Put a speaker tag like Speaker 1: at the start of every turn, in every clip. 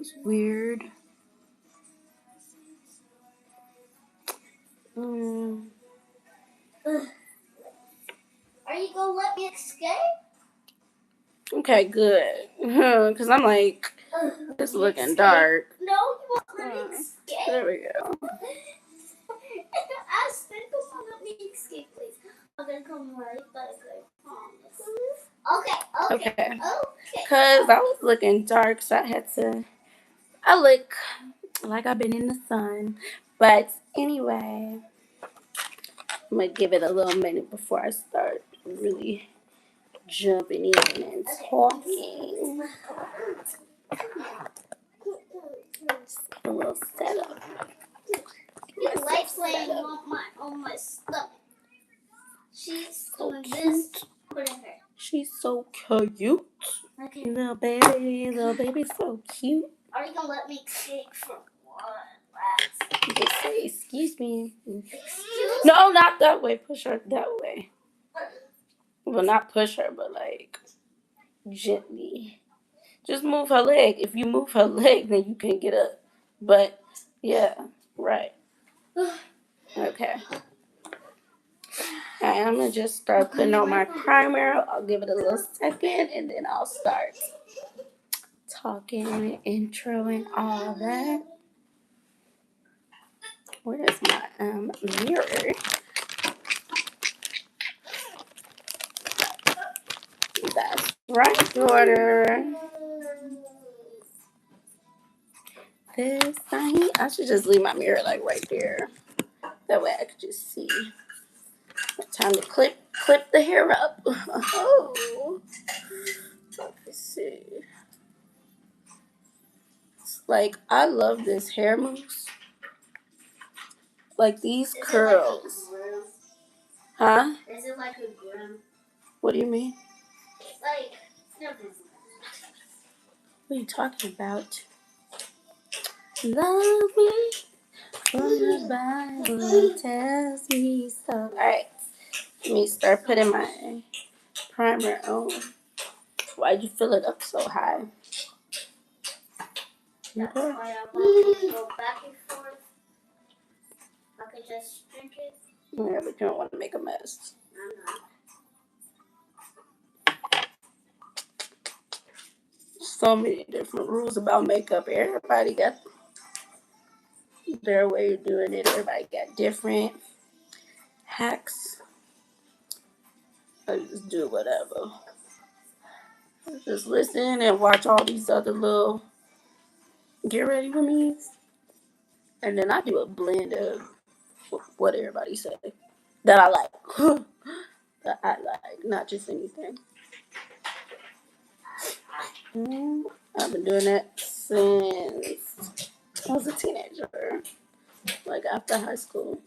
Speaker 1: was weird.
Speaker 2: Are you gonna let me escape?
Speaker 1: Okay, good. Because I'm like, it's looking dark.
Speaker 2: No, you won't let me escape.
Speaker 1: There we go.
Speaker 2: I said, come on, let me escape, please. I'm gonna come right back, I promise. Okay.
Speaker 1: Because I was looking dark, so I look like I've been in the sun. But anyway, I'm going to give it a little minute before I start really jumping in and talking. A little setup.
Speaker 2: You like playing on my stomach. She's
Speaker 1: So
Speaker 2: doing
Speaker 1: cute.
Speaker 2: this. Put in her.
Speaker 1: She's so cute.
Speaker 2: Okay.
Speaker 1: Little baby's so cute.
Speaker 2: Are you gonna let me escape from what?
Speaker 1: You just say, excuse me.
Speaker 2: Excuse
Speaker 1: No, not that way. Push her that way. Well, not push her, but like gently. Just move her leg. If you move her leg, then you can get up. But yeah, right. Okay. Alright, I'm gonna just start putting on my primer. I'll give it a little second, and then I'll start talking, intro, and all that. Where's my mirror? That's right, daughter. This thing. I should just leave my mirror like right there. That way I could just see. Time to clip the hair up. Oh. Let's see. Like, I love this hair mousse. Like these curls. Huh?
Speaker 2: Is it like a groom?
Speaker 1: What do you mean?
Speaker 2: Like, no.
Speaker 1: What are you talking about? Love me from the Bible tells me so. Alright. Let me start putting my primer on. Why'd you fill it up so high?
Speaker 2: That's why I want to go back and forth. I could just drink it.
Speaker 1: Yeah, but you don't want to make a mess. So many different rules about makeup. Everybody got their way of doing it. Everybody got different hacks. I just do whatever. Just listen and watch all these other little get ready with me. And then I do a blend of what everybody say that I like. That I like, not just anything. I've been doing that since I was a teenager, like after high school.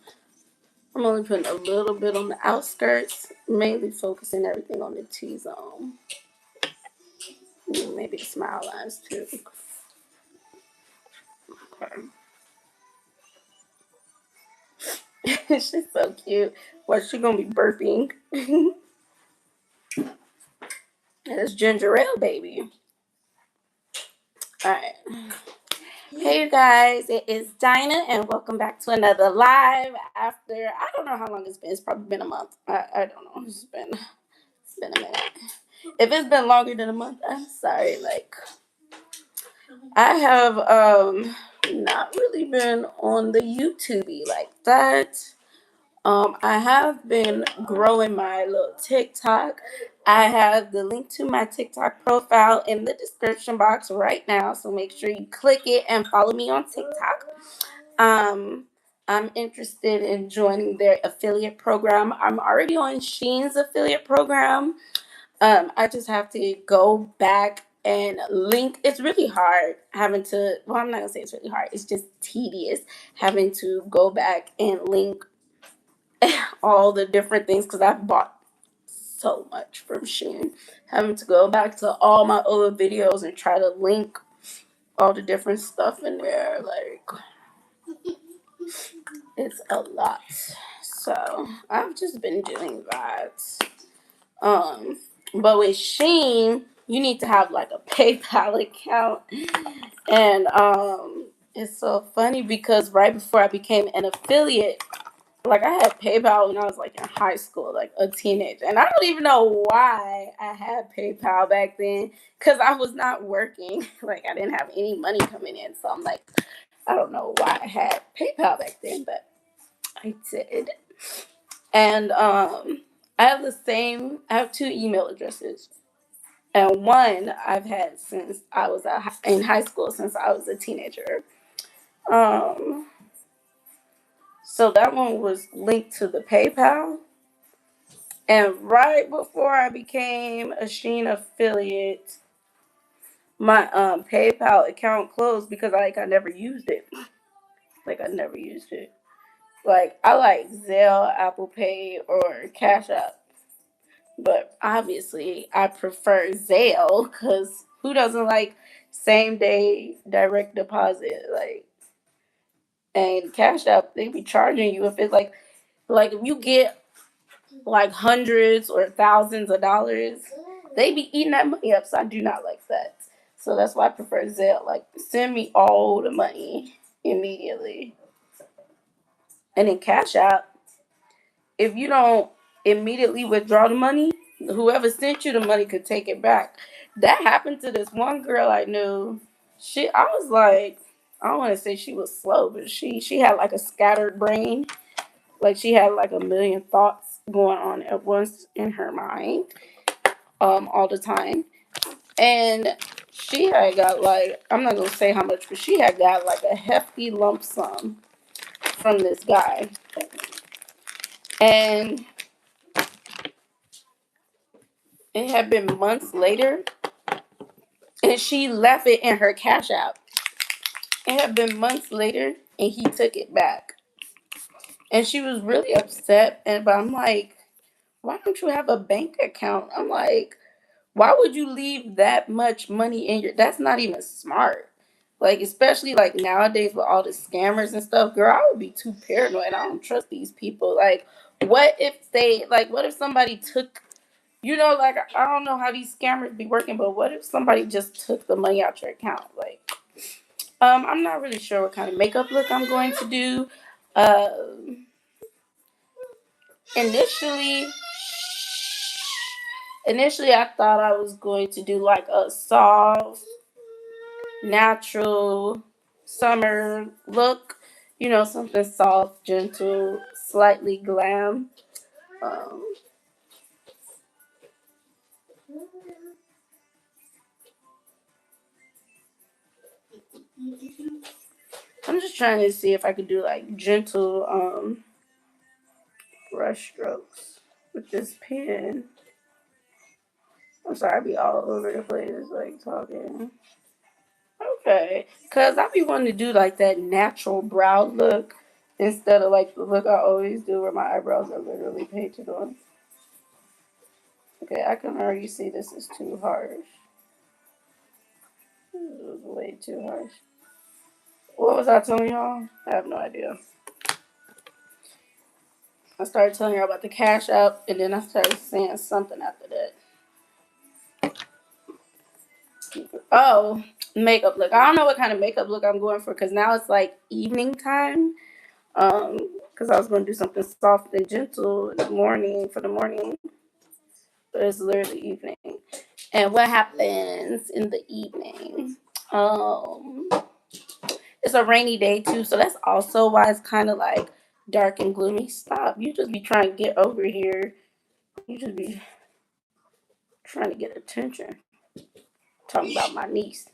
Speaker 1: I'm only putting a little bit on the outskirts, mainly focusing everything on the T-zone. Maybe the smile lines too. Okay. She's so cute. What, she gonna be burping? That's ginger ale, baby. Alright. Hey you guys, it is Dinah and welcome back to another live after, I don't know how long it's been. It's probably been a month. I don't know. It's been a minute. If it's been longer than a month, I'm sorry. Like, I have not really been on the YouTube like that. I have been growing my little TikTok. I have the link to my TikTok profile in the description box right now, so make sure you click it and follow me on TikTok. I'm interested in joining their affiliate program. I'm already on Shein's affiliate program. I just have to go back and link. It's really hard having to, well, I'm not going to say it's really hard. It's just tedious having to go back and link all the different things because I've bought so much from Shein. Having to go back to all my old videos and try to link all the different stuff in there. Like, it's a lot. So I've just been doing that. But with Shein, you need to have like a PayPal account. And it's so funny because right before I became an affiliate, like I had PayPal when I was like in high school, like a teenager. And I don't even know why I had PayPal back then because I was not working. Like I didn't have any money coming in. So I'm like, I don't know why I had PayPal back then, but I did. And I have two email addresses. And one I've had since I was in high school, since I was a teenager. Um, so that one was linked to the PayPal. And right before I became a Sheen affiliate, my PayPal account closed because I never used it. Like I never used it. Like I like Zelle, Apple Pay, or Cash App. But obviously, I prefer Zelle because who doesn't like same day direct deposit? Like, and Cash App, they be charging you if it's like if you get like hundreds or thousands of dollars, they be eating that money up. So I do not like that. So that's why I prefer Zelle. Like, send me all the money immediately. And in Cash App, if you don't immediately withdraw the money, whoever sent you the money could take it back. That happened to this one girl I knew. I was like, I don't want to say she was slow, but she had like a scattered brain. Like she had like a million thoughts going on at once in her mind, all the time. And she had got like, I'm not gonna say how much, but she had got like a hefty lump sum from this guy. And it had been months later, and she left it in her Cash App. It had been months later, and he took it back. And she was really upset. But I'm like, why don't you have a bank account? I'm like, why would you leave that much money in your? That's not even smart. Like especially like nowadays with all the scammers and stuff, girl, I would be too paranoid. I don't trust these people. Like, what if somebody took, like I don't know how these scammers be working, but what if somebody just took the money out your account? Like, I'm not really sure what kind of makeup look I'm going to do. Initially, I thought I was going to do like a soft, natural summer look. Something soft, gentle, slightly glam. Um, I'm just trying to see if I could do like gentle brush strokes with this pen. I'm sorry, I be all over the place, like talking. Okay, cause I be wanting to do like that natural brow look instead of like the look I always do where my eyebrows are literally painted on. Okay, I can already see this is too harsh. This is way too harsh. What was I telling y'all? I have no idea. I started telling y'all about the Cash App, and then I started saying something after that. Oh, makeup look. I don't know what kind of makeup look I'm going for because now it's like evening time. Um, because I was going to do something soft and gentle in the morning for the morning, but it's literally evening. And what happens in the evening? Um, it's a rainy day too, so that's also why it's kind of like dark and gloomy. Stop! You just be trying to get over here. You just be trying to get attention. Talking about my niece.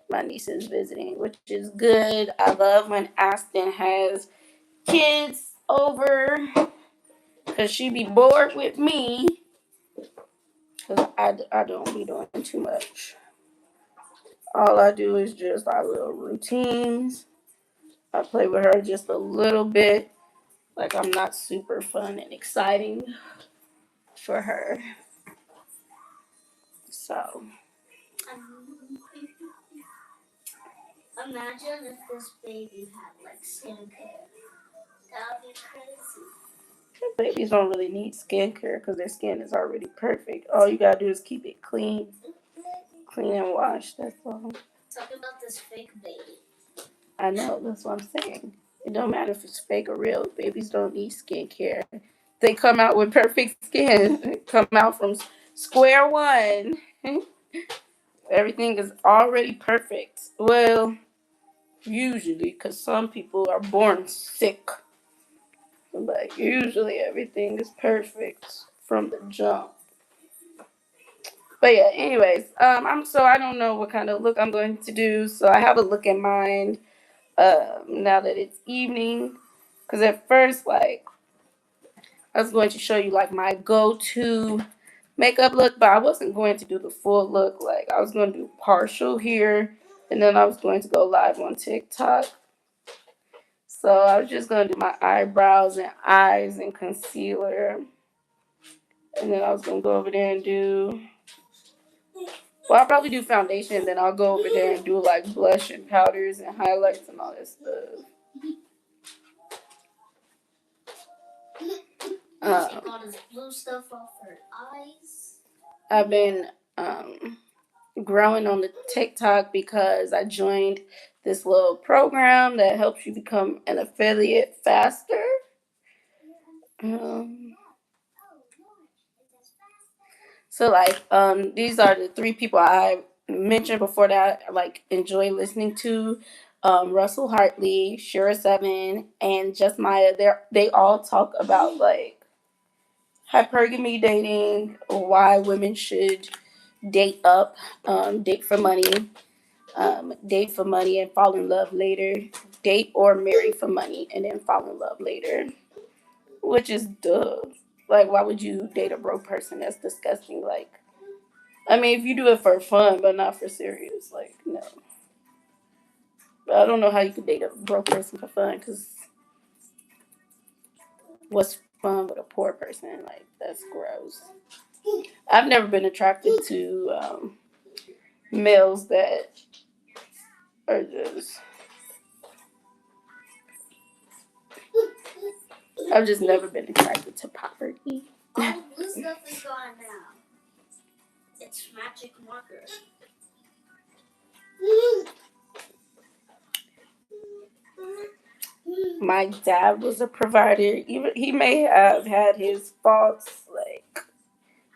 Speaker 1: My niece is visiting, which is good. I love when Aston has kids over because she be bored with me because I don't be doing too much. All I do is just our little routines. I play with her just a little bit. Like I'm not super fun and exciting for her. So
Speaker 2: Imagine if this baby had like skincare. That would be crazy.
Speaker 1: Babies don't really need skincare because their skin is already perfect. All you gotta do is keep it clean, clean and washed. That's all.
Speaker 2: Talk about this fake baby.
Speaker 1: I know. That's what I'm saying. It don't matter if it's fake or real. Babies don't need skincare. They come out with perfect skin. They come out from square one. Everything is already perfect. Well, usually, because some people are born sick. But usually everything is perfect from the jump. But yeah, anyways, I don't know what kind of look I'm going to do. So I have a look in mind. Now that it's evening, because at first, like, I was going to show you like my go-to makeup look, but I wasn't going to do the full look. Like, I was going to do partial here, and then I was going to go live on TikTok. So I was just going to do my eyebrows and eyes and concealer, and then I was going to go over there and do. Well, I'll probably do foundation, and then I'll go over there and do like blush and powders and highlights and all that stuff.
Speaker 2: Take all this blue stuff off her eyes.
Speaker 1: I've been growing on the TikTok because I joined this little program that helps you become an affiliate faster. So like these are the three people I mentioned before that I like enjoy listening to. Russell Hartley, Shira Seven, and Just Maya. They all talk about like hypergamy dating, why women should date up, date for money and fall in love later, date or marry for money and then fall in love later, which is duh. Like, why would you date a broke person? That's disgusting. Like, I mean, if you do it for fun but not for serious, like, no. But I don't know how you could date a broke person for fun because what's fun with a poor person? Like, that's gross. I've never been attracted to males that are just. I've just never been attracted to poverty.
Speaker 2: All the blue stuff is gone now. It's magic marker.
Speaker 1: My dad was a provider. Even he may have had his faults. Like,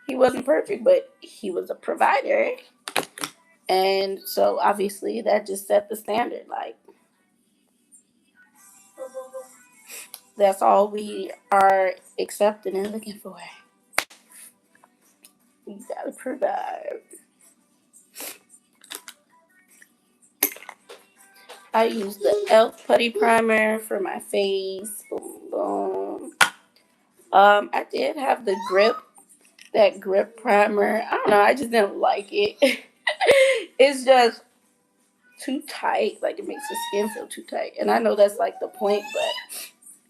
Speaker 1: he wasn't perfect, but he was a provider, and so obviously that just set the standard. Like, that's all we are accepting and looking for. You gotta provide. I use the Elf Putty Primer for my face. Boom, boom. I did have the that grip primer. I don't know. I just didn't like it. It's just too tight. Like, it makes the skin feel too tight. And I know that's like the point, but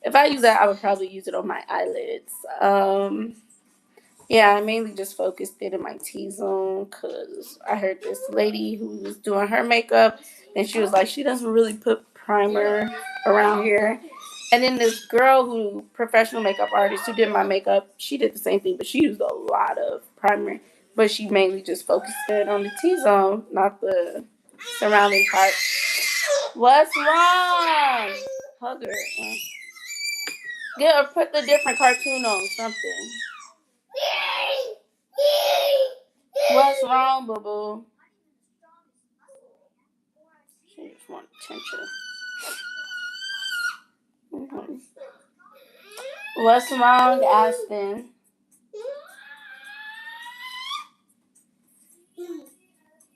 Speaker 1: if I use that, I would probably use it on my eyelids. Yeah, I mainly just focused it in my T-zone because I heard this lady who was doing her makeup and she was like, she doesn't really put primer around here. And then this girl who, professional makeup artist who did my makeup, she did the same thing, but she used a lot of primer. But she mainly just focused it on the T-zone, not the surrounding part. What's wrong? Hug her. Get her, put the different cartoon on, something. What's wrong, boo boo? She just wants attention. Mm-hmm. What's wrong, Aston?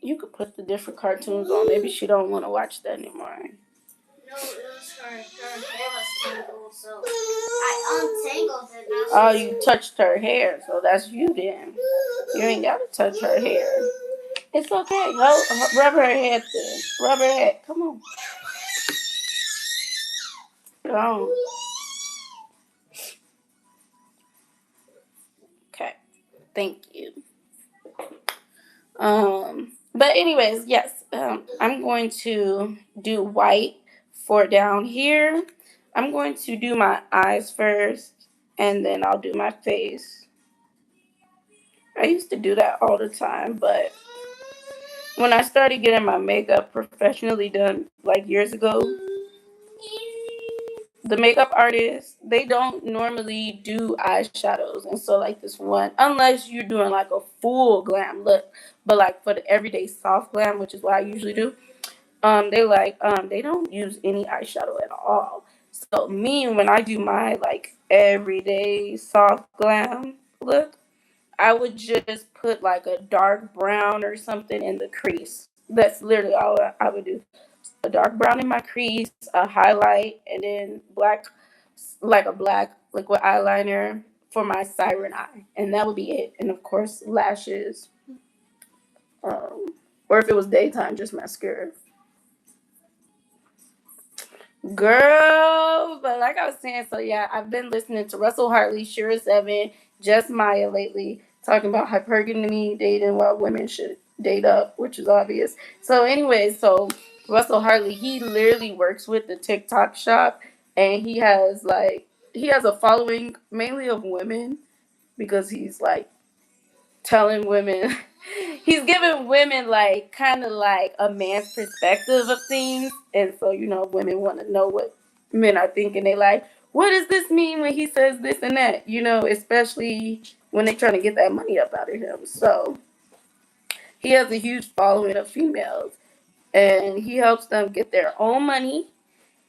Speaker 1: You could put the different cartoons on. Maybe she don't want to watch that anymore.
Speaker 2: No, it was her hair was tangled, so I untangled it.
Speaker 1: Oh, you touched her hair, so that's you then. You ain't got to touch her hair. It's okay. Rub her head then. Rub her head. Come on. Go. Okay. Thank you. But anyways, yes. I'm going to do white for down here. I'm going to do my eyes first. and then I'll do my face. I used to do that all the time, but when I started getting my makeup professionally done like years ago, the makeup artists, they don't normally do eyeshadows. And so like this one, unless you're doing like a full glam look, but like for the everyday soft glam, which is what I usually do, they don't use any eyeshadow at all. So me, when I do my like everyday soft glam look, I would just put like a dark brown or something in the crease. That's literally all I would do. A dark brown in my crease, a highlight, and then black, like a black liquid eyeliner for my siren eye, and that would be it. And of course, lashes, um, or if it was daytime, just mascara. Girl, but like I was saying, so yeah, I've been listening to Russell Hartley, Shira Seven, Just Maya lately, talking about hypergamy dating while women should date up, which is obvious. So, anyways, so Russell Hartley, he literally works with the TikTok shop, and he has a following mainly of women because he's like telling women he's giving women like kind of like a man's perspective of things, and so women want to know what men are thinking. They like, what does this mean when he says this and that, especially when they trying to get that money up out of him. So he has a huge following of females, and he helps them get their own money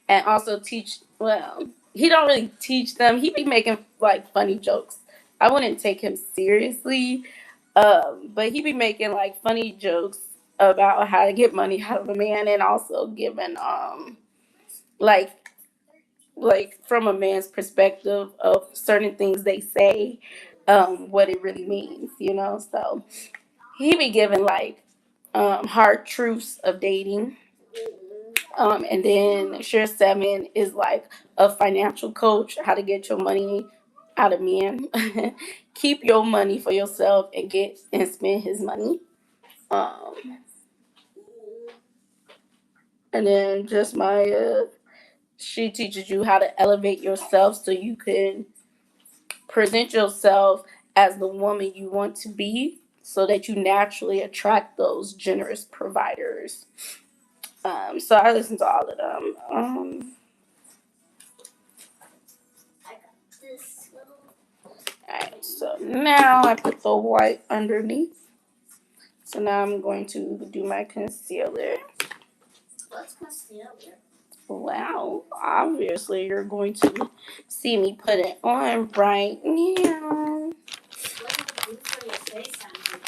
Speaker 1: and also teach. Well, he don't really teach them. He be making like funny jokes. I wouldn't take him seriously, but he be making like funny jokes about how to get money out of a man, and also giving like from a man's perspective of certain things they say, what it really means. So he be giving like hard truths of dating. And then Share Seven is like a financial coach, how to get your money out of men. Keep your money for yourself and get and spend his money. Um, and then just she teaches you how to elevate yourself so you can present yourself as the woman you want to be, so that you naturally attract those generous providers. So I listen to all of them. Alright, so now I put the white underneath. So now I'm going to do my concealer.
Speaker 2: What's concealer?
Speaker 1: Wow, obviously you're going to see me put it on right now.
Speaker 2: What does it do for your face, Andrew?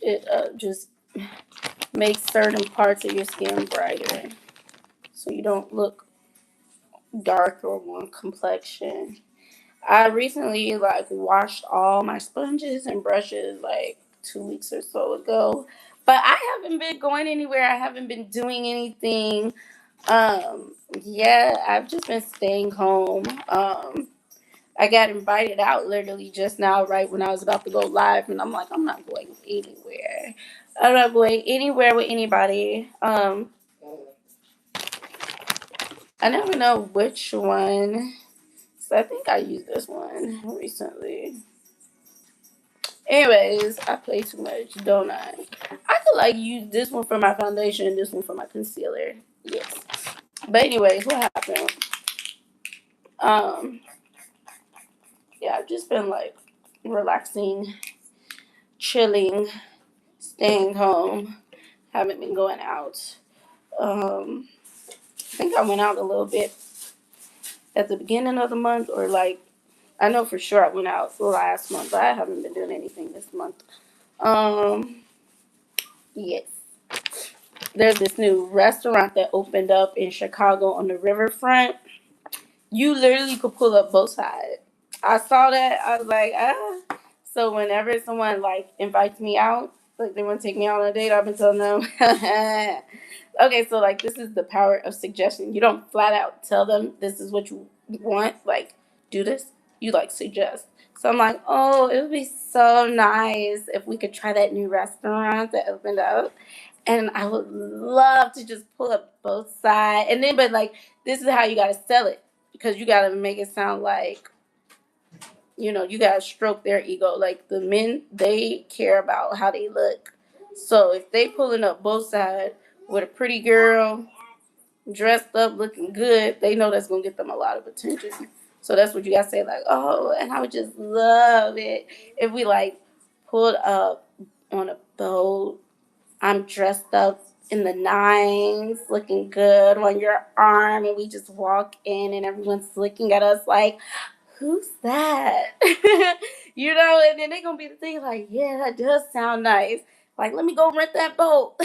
Speaker 1: It just makes certain parts of your skin brighter, so you don't look darker on complexion. I recently like washed all my sponges and brushes like 2 weeks or so ago. But I haven't been going anywhere. I haven't been doing anything. Yeah, I've just been staying home. I got invited out literally just now, right when I was about to go live, and I'm like, I'm not going anywhere. I'm not going anywhere with anybody. I never know which one. So I think I used this one recently. Anyways, I play too much, don't I? I could like use this one for my foundation and this one for my concealer. Yes. But anyways, what happened? Um, yeah, I've just been like relaxing, chilling, staying home. Haven't been going out. I think I went out a little bit at the beginning of the month, or like I know for sure I went out last month, but I haven't been doing anything this month. Um, yes. There's this new restaurant that opened up in Chicago on the riverfront. You literally could pull up both sides. I saw that. I was like, ah. So whenever someone like invites me out, like they want to take me out on a date, I've been telling them, okay, so like this is the power of suggestion. You don't flat out tell them this is what you want, like do this. You like suggest. So I'm like, oh, it would be so nice if we could try that new restaurant that opened up. And I would love to just pull up both sides. But like, this is how you got to sell it, because you got to make it sound like you gotta stroke their ego. Like the men, they care about how they look. So if they pulling up both sides with a pretty girl dressed up looking good, they know that's gonna get them a lot of attention. So that's what you gotta say, like, oh, and I would just love it if we like pulled up on a boat. I'm dressed up in the nines, looking good on your arm, and we just walk in and everyone's looking at us like, who's that? And then they're gonna be the thing like, yeah, that does sound nice. Like, let me go rent that boat.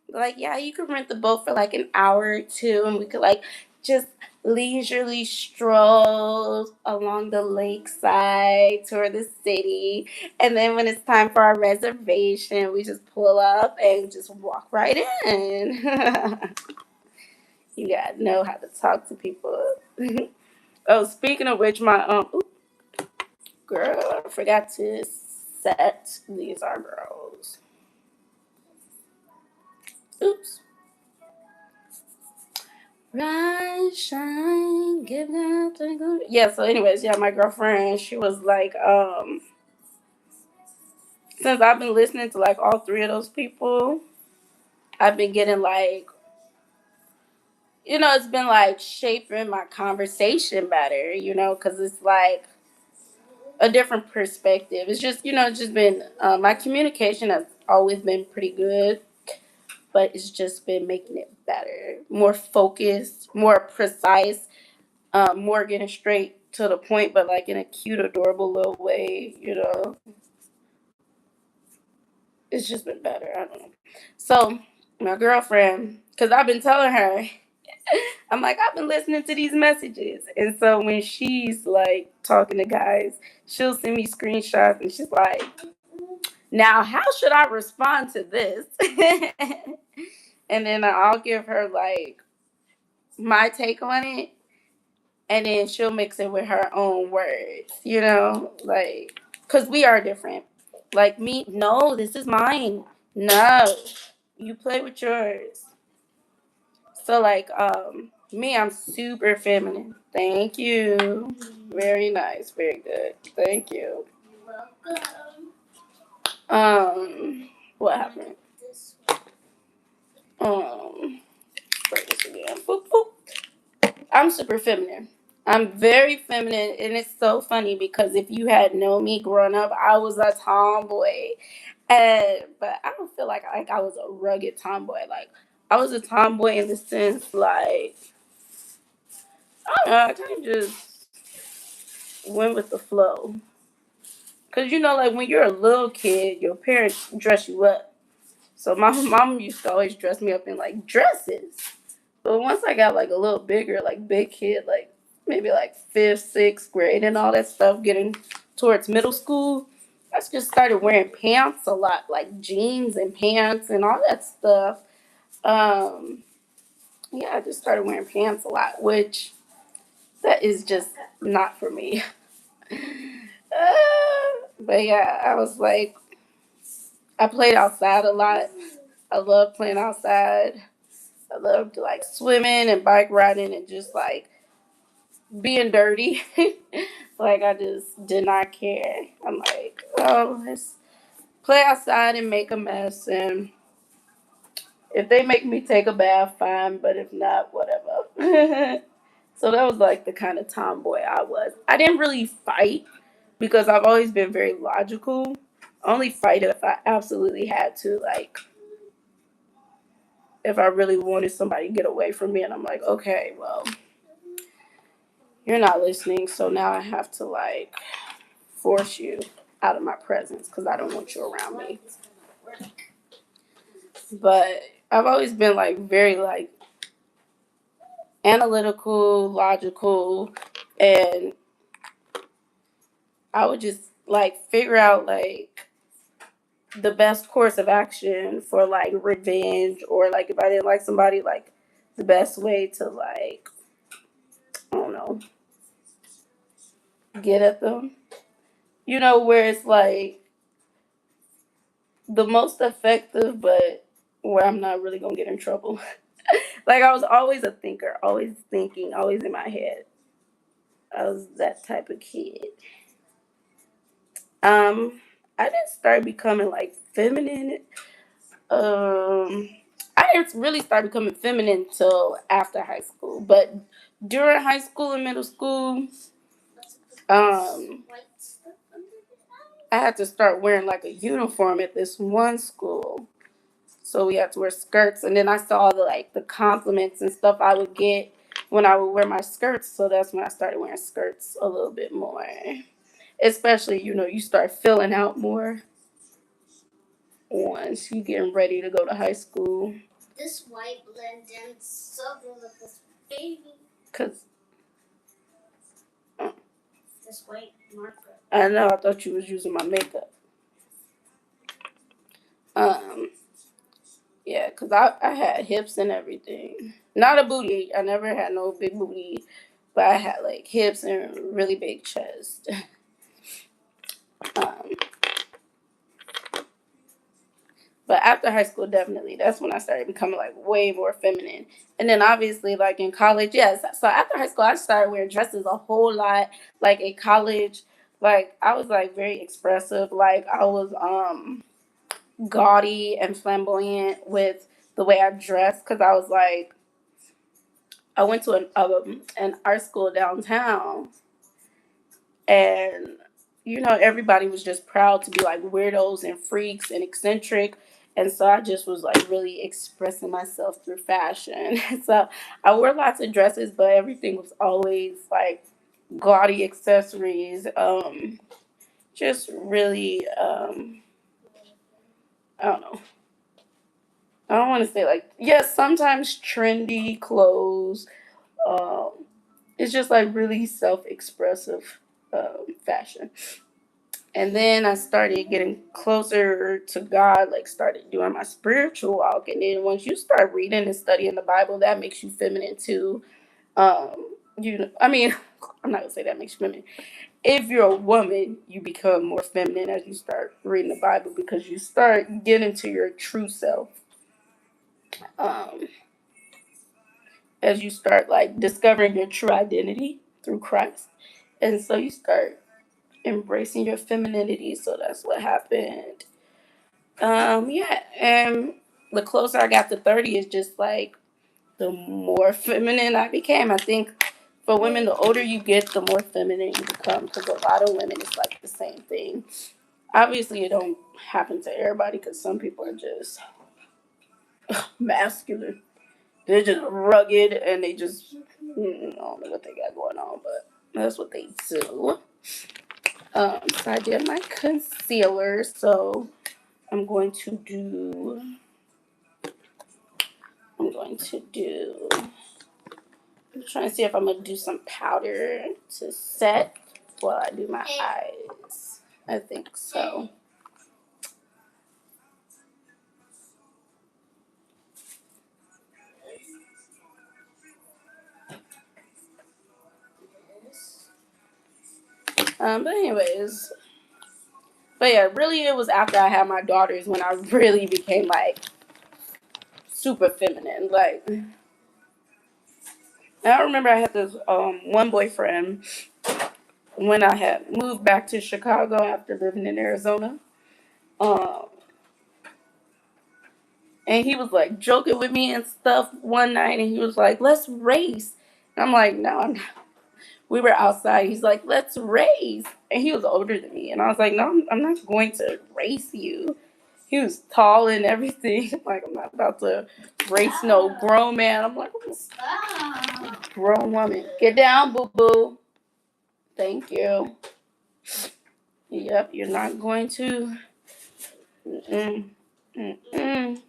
Speaker 1: Like, yeah, you could rent the boat for like an hour or two, and we could like just leisurely stroll along the lakeside toward the city. And then when it's time for our reservation, we just pull up and just walk right in. You gotta know how to talk to people. Oh, speaking of which, my girl, I forgot to set these are girls. Oops. Rise, shine, give that to go. Yeah, so anyways, yeah, my girlfriend, she was like, since I've been listening to like all three of those people, I've been getting like, it's been like shaping my conversation better, because it's like a different perspective. It's just, it's just been, my communication has always been pretty good, but it's just been making it better, more focused, more precise, more getting straight to the point, but like in a cute, adorable little way. It's just been better. I don't know. So my girlfriend, because I've been telling her, I'm like, I've been listening to these messages. And so when she's like talking to guys, she'll send me screenshots and she's like, now how should I respond to this? And then I'll give her like my take on it. And then she'll mix it with her own words, like, because we are different. Like me, no, this is mine. No, you play with yours. So like, me, I'm super feminine. Thank you. Very nice. Very good. Thank you. What happened? Break this again. Boop, boop. I'm super feminine. I'm very feminine, and it's so funny because if you had known me growing up, I was a tomboy, but I don't feel like I was a rugged tomboy. Like I was a tomboy in the sense, like I don't know, I kind of just went with the flow. Cause like when you're a little kid, your parents dress you up. So my mom used to always dress me up in like dresses. But once I got like a little bigger, like big kid, like maybe like fifth, sixth grade and all that stuff, getting towards middle school, I just started wearing pants a lot, like jeans and pants and all that stuff. Um, yeah, I just started wearing pants a lot, which that is just not for me. But yeah, I was like, I played outside a lot. I love playing outside. I loved like swimming and bike riding and just like being dirty. Like I just did not care. I'm like, oh, let's play outside and make a mess. And if they make me take a bath, fine. But if not, whatever. So that was like the kind of tomboy I was. I didn't really fight because I've always been very logical. Only fight if I absolutely had to, like if I really wanted somebody to get away from me, and I'm like, okay, well, you're not listening, so now I have to like force you out of my presence because I don't want you around me. But I've always been like very like analytical, logical, and I would just like figure out like the best course of action for like revenge, or like if I didn't like somebody, like the best way to like, I don't know, get at them. Where it's like the most effective, but where I'm not really gonna get in trouble. Like I was always a thinker, always thinking, always in my head. I was that type of kid. I didn't start becoming like feminine. Um, I didn't really start becoming feminine until after high school. But during high school and middle school, um, I had to start wearing like a uniform at this one school. So we had to wear skirts, and then I saw the compliments and stuff I would get when I would wear my skirts. So that's when I started wearing skirts a little bit more. Especially, you start filling out more once you getting ready to go to high school.
Speaker 2: This white blend in so good with this baby.
Speaker 1: Cause
Speaker 2: This white marker.
Speaker 1: I know I thought you was using my makeup. Um, yeah, cause I had hips and everything. Not a booty. I never had no big booty, but I had like hips and really big chest. Um, but after high school, definitely, that's when I started becoming like way more feminine. And then obviously, like in college, yes. So after high school, I started wearing dresses a whole lot. Like in college, like I was like very expressive. Like I was gaudy and flamboyant with the way I dressed because I was like I went to an art school downtown, and everybody was just proud to be like weirdos and freaks and eccentric, and so I just was like really expressing myself through fashion. So I wore lots of dresses, but everything was always like gaudy accessories, just really I don't know. I don't want to say like yes, sometimes trendy clothes. Um, it's just like really self-expressive fashion. And then I started getting closer to God, like started doing my spiritual walk. And then once you start reading and studying the Bible, that makes you feminine too. I mean, I'm not gonna say that makes you feminine. If you're a woman, you become more feminine as you start reading the Bible because you start getting to your true self. Um, as you start like discovering your true identity through Christ, and so you start embracing your femininity. So that's what happened. Yeah, and the closer I got to 30 is just like the more feminine I became. I think for women, the older you get, the more feminine you become because a lot of women it's like the same thing. Obviously, it don't happen to everybody because some people are just masculine. They're just rugged and they just I don't know what they got going on, but that's what they do. So I did my concealer, so I'm going to do. I'm going to do. I'm trying to see if I'm gonna do some powder to set while I do my eyes. I think so. But anyways, but yeah, really, it was after I had my daughters when I really became like super feminine. Like I remember I had this one boyfriend when I had moved back to Chicago after living in Arizona. Um, and he was like joking with me and stuff one night, and he was like, "Let's race." And I'm like, "No, I'm not." We were outside. He's like, "Let's race," and he was older than me, and I was like, "No, I'm not going to race you." He was tall and everything. Like I'm not about to race no grown man. I'm like, grown woman, get down, boo boo. Thank you. Yep, you're not going to. Mm-mm. Mm-mm.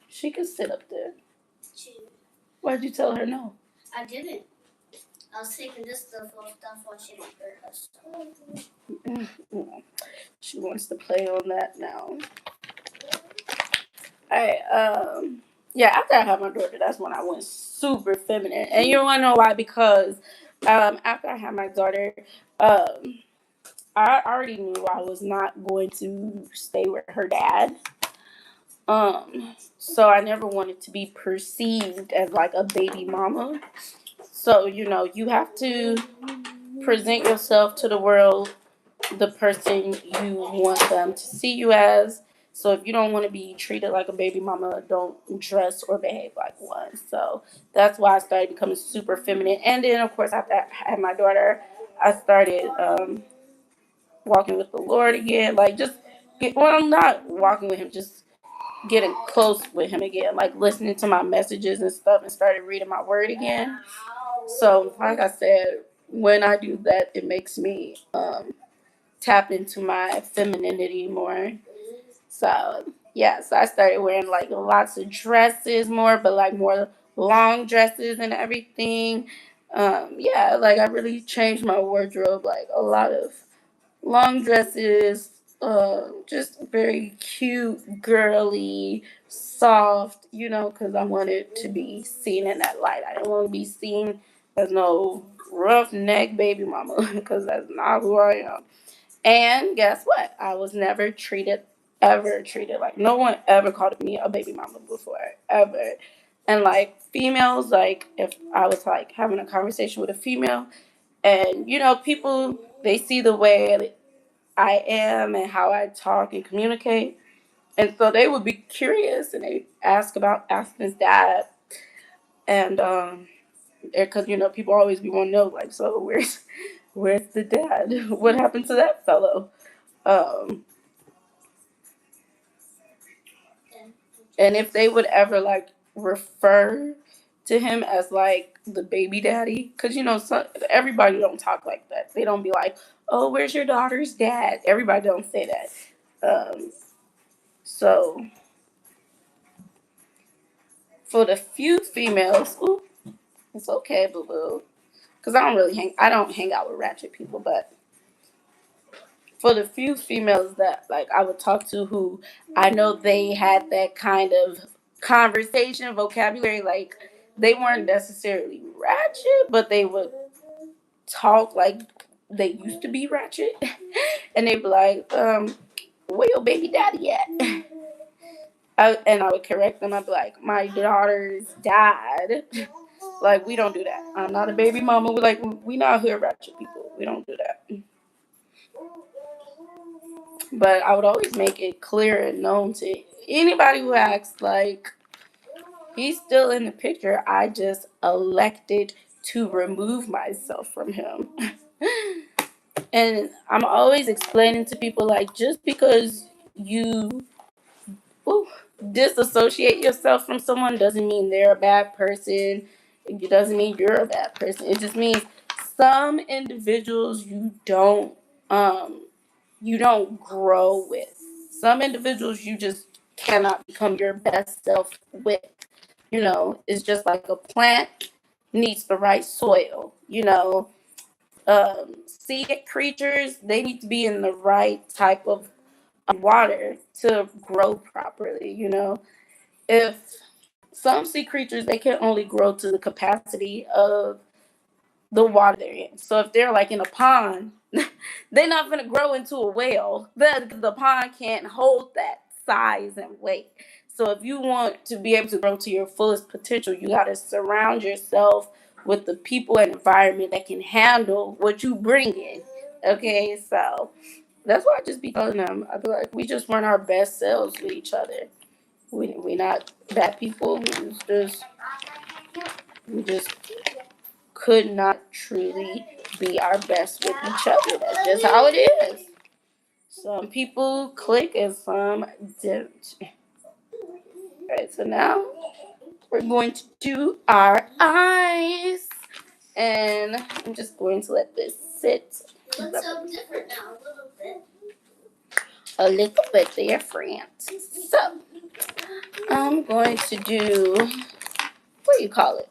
Speaker 1: She can sit up there. Why'd you tell her no?
Speaker 2: I didn't. I was taking this stuff off. That's why she didn't hear us.
Speaker 1: Mm-mm. She wants to play on that now. I yeah, after I had my daughter, that's when I went super feminine. And you wanna know why? Because after I had my daughter, um I already knew I was not going to stay with her dad. So I never wanted to be perceived as like a baby mama. So, you have to present yourself to the world the person you want them to see you as. So if you don't want to be treated like a baby mama, don't dress or behave like one. So that's why I started becoming super feminine. And then, of course, after I had my daughter, I started walking with the Lord again. Like, I'm not walking with Him, just getting close with Him again. Like, listening to my messages and stuff and started reading my word again. So, like I said, when I do that, it makes me tap into my femininity more. So yeah, so I started wearing like lots of dresses more, but like more long dresses and everything. Yeah, like I really changed my wardrobe, like a lot of long dresses, just very cute, girly, soft, because I wanted to be seen in that light. I didn't want to be seen as no rough neck baby mama because that's not who I am. And guess what? I was never ever treated like no one ever called me a baby mama before, ever. And like females, like if I was like having a conversation with a female, and people they see the way I am and how I talk and communicate, and so they would be curious and they ask about Aspen's dad, and because people always be wanting to know like, so where's the dad? What happened to that fellow? Um, And if they would ever like refer to him as like the baby daddy, because everybody don't talk like that. They don't be like, "Oh, where's your daughter's dad?" Everybody don't say that. So for the few females, ooh, it's okay, boo boo, because I don't hang out with ratchet people, but for the few females that like I would talk to who I know they had that kind of conversation vocabulary, like they weren't necessarily ratchet, but they would talk like they used to be ratchet. And they'd be like, where your baby daddy at? And I would correct them. I'd be like, my daughter's dad. Like, we don't do that. I'm not a baby mama. We not here ratchet people. We don't do that. But I would always make it clear and known to anybody who asks, like, he's still in the picture. I just elected to remove myself from him. And I'm always explaining to people, like, just because you ooh, disassociate yourself from someone doesn't mean they're a bad person. It doesn't mean you're a bad person. It just means some individuals you don't grow with. Some individuals you just cannot become your best self with. It's just like a plant needs the right soil. Sea creatures, they need to be in the right type of water to grow properly. If some sea creatures, they can only grow to the capacity of the water they're in. So if they're like in a pond, they're not going to grow into a whale. The pond can't hold that size and weight. So if you want to be able to grow to your fullest potential, you got to surround yourself with the people and environment that can handle what you bring in. Okay, so that's why I just be telling them. I be like, we just weren't our best selves with each other. We not bad people. We just could not truly be our best with each other. That's just how it is. Some people click and some don't. Alright, so now we're going to do our eyes. And I'm just going to let this sit.
Speaker 2: Looks so different now, a little bit.
Speaker 1: A little bit different. So, I'm going to do, what do you call it?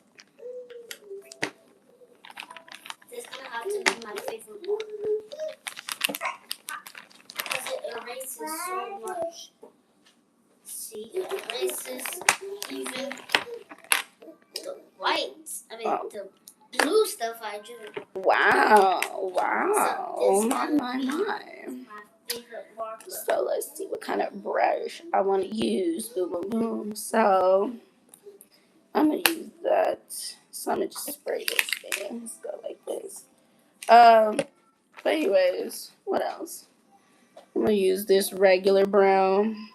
Speaker 2: This is gonna have to be my favorite one. Because it erases so much. See, it erases even the whites. The blue stuff I drew.
Speaker 1: Wow.
Speaker 2: So this
Speaker 1: My.
Speaker 2: my favorite marker.
Speaker 1: So let's see what kind of brush I want to use. Boom, boom, boom. So I'm going to use that. So I'm gonna just spray this in. Let's go like this. But anyways, what else? I'm gonna use this regular brown.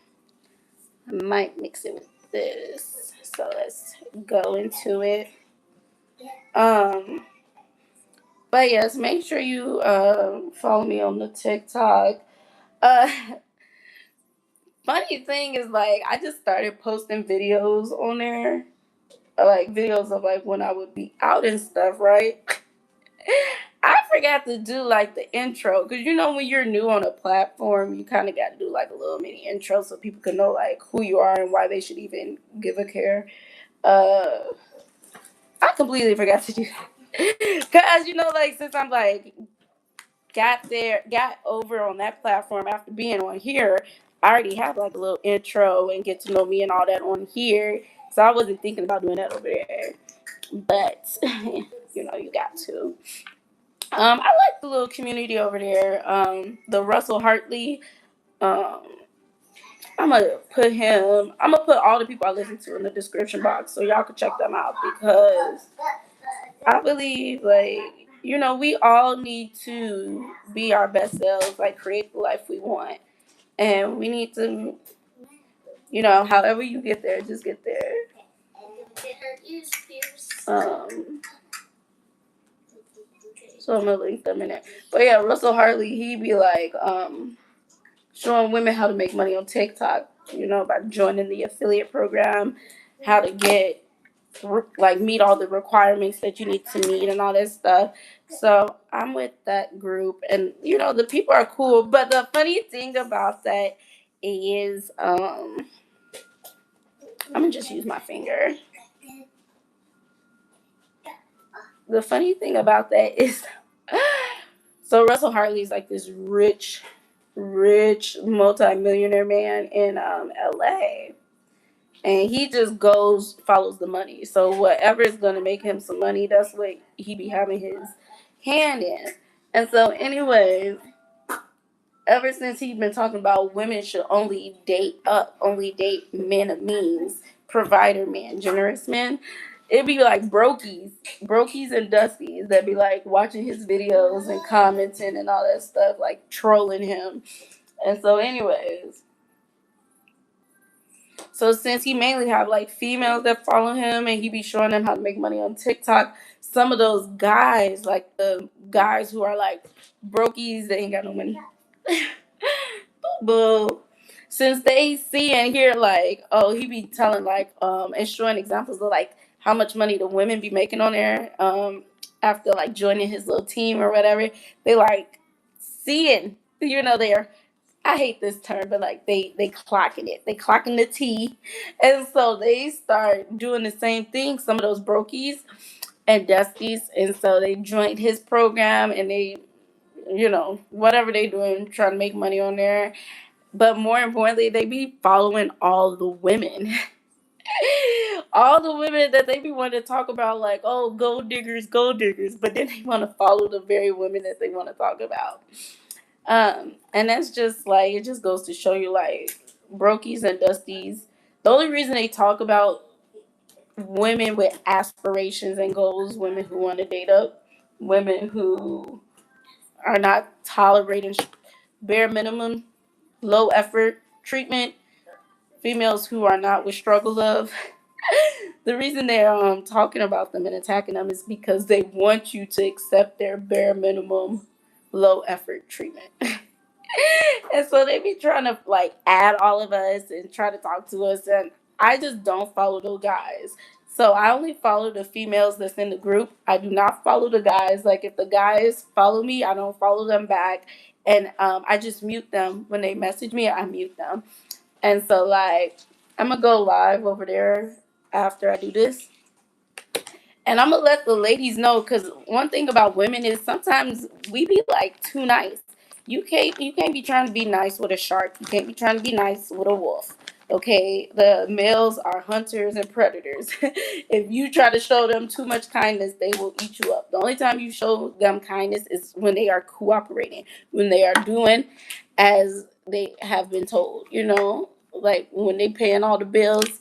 Speaker 1: I might mix it with this. So let's go into it. Um, but yes, make sure you follow me on the TikTok. Uh, funny thing is, like, I just started posting videos on there, like videos of like when I would be out and stuff, right? I forgot to do like the intro because you know when you're new on a platform, you kind of got to do like a little mini intro so people can know like who you are and why they should even give a care. Uh, I completely forgot to do that because you know like since I'm like got over on that platform after being on here, I already have like a little intro and get to know me and all that on here. So I wasn't thinking about doing that over there, but you know you got to. I like the little community over there. The Russell Hartley. Um, I'm gonna put him. I'm gonna put all the people I listen to in the description box so y'all can check them out because I believe like you know we all need to be our best selves, like create the life we want, and we need to you know however you get there, just get there. Um, so I'm gonna link them in there. But yeah, Russell Hartley, he be like showing women how to make money on TikTok, you know, by joining the affiliate program, how to get like meet all the requirements that you need to meet and all that stuff. So I'm with that group, and you know the people are cool. But the funny thing about that is, I'm gonna just use my finger. The funny thing about that is, so Russell Hartley is like this rich multi-millionaire man in LA, and he just goes follows the money. So whatever is gonna make him some money, that's what he be having his hand in. And so, anyways, ever since he's been talking about women should only date up, only date men of means, provider men, generous men. It'd be like brokies and dusties that be like watching his videos and commenting and all that stuff, like trolling him. And so, anyways, so since he mainly have like females that follow him and he be showing them how to make money on TikTok, some of those guys, like the guys who are like brokies, they ain't got no money. But since they see and hear like, oh, he be telling like and showing examples of like how much money the women be making on there after like joining his little team or whatever, they like seeing, you know, they're I hate this term, but like they clocking it. They clocking the T. And so they start doing the same thing, some of those brokies and dusties. And so they joined his program and they, you know, whatever they doing, trying to make money on there. But more importantly, they be following all the women. All the women that they be wanting to talk about, like, oh, gold diggers, gold diggers. But then they want to follow the very women that they want to talk about. And that's just like it just goes to show you like brokies and dusties. The only reason they talk about women with aspirations and goals, women who want to date up, women who are not tolerating bare minimum, low effort treatment, females who are not with struggle love. The reason they're talking about them and attacking them is because they want you to accept their bare minimum, low effort treatment. And so they be trying to like add all of us and try to talk to us, and I just don't follow those guys. So I only follow the females that's in the group. I do not follow the guys. Like if the guys follow me, I don't follow them back, and I just mute them when they message me. I mute them, and so like I'm gonna go live over there after I do this, and I'm gonna let the ladies know because one thing about women is sometimes we be like too nice. You can't be trying to be nice with a shark. You can't be trying to be nice with a wolf. Okay, the males are hunters and predators. If you try to show them too much kindness, they will eat you up. The only time you show them kindness is when they are cooperating, when they are doing as they have been told. You know, like when they paying all the bills.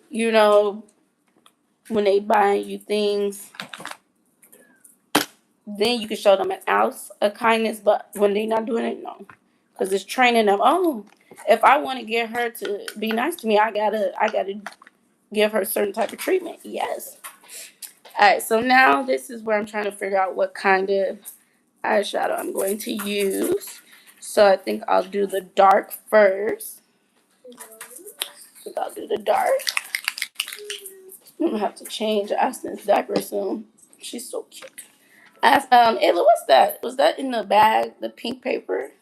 Speaker 1: You know, when they buying you things, then you can show them an ounce of kindness. But when they not doing it, no, because it's training them. Oh, if I want to get her to be nice to me, I gotta give her certain type of treatment. Yes. All right. So now this is where I'm trying to figure out what kind of eyeshadow I'm going to use. So I think I'll do the dark first. I think I'll do the dark. I'm gonna have to change Aston's diaper soon. She's so cute. Ayla, what's that? Was that in the bag? The pink paper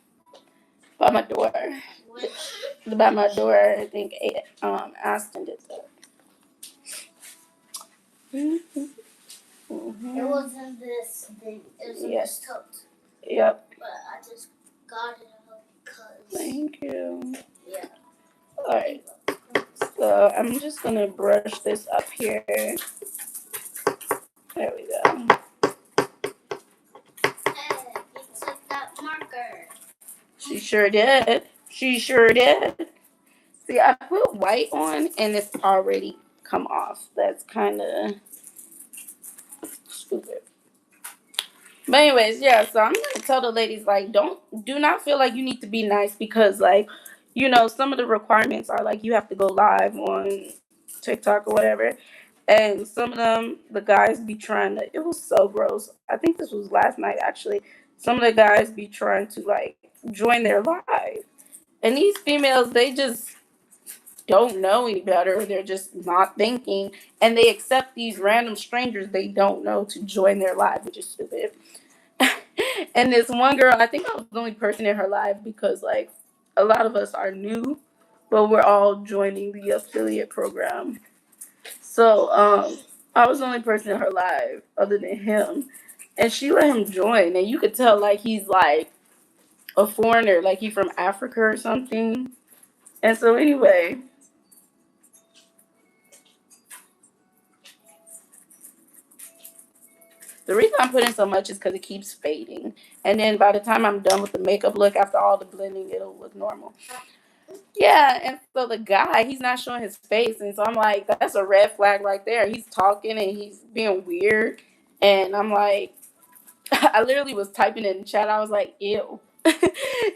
Speaker 1: by my door. By my door. I think Aston did that.
Speaker 2: It was in this thing. It was in this tote.
Speaker 1: Yep.
Speaker 2: But I just got it because.
Speaker 1: Thank you.
Speaker 2: Yeah.
Speaker 1: Alright. So I'm just gonna brush this up here. There we go.
Speaker 2: Hey, you took that marker.
Speaker 1: She sure did. She sure did. See, I put white on and it's already come off. That's kind of stupid. But anyways, yeah. So I'm gonna tell the ladies like, do not feel like you need to be nice because like, some of the requirements are like you have to go live on TikTok or whatever, and some of them the guys be trying to. It was so gross. I think this was last night actually. Some of the guys be trying to like join their live, and these females they just don't know any better. They're just not thinking, and they accept these random strangers they don't know to join their live, which is stupid. And this one girl, I think I was the only person in her live because like a lot of us are new, but we're all joining the affiliate program. So I was the only person in her live other than him. And she let him join and you could tell like he's like a foreigner, like he's from Africa or something. And so anyway, the reason I'm putting so much is because it keeps fading. And then by the time I'm done with the makeup look, after all the blending, it'll look normal. Yeah, and so the guy, he's not showing his face. And so I'm like, that's a red flag right there. He's talking and he's being weird. And I'm like, I literally was typing in the chat. I was like, ew.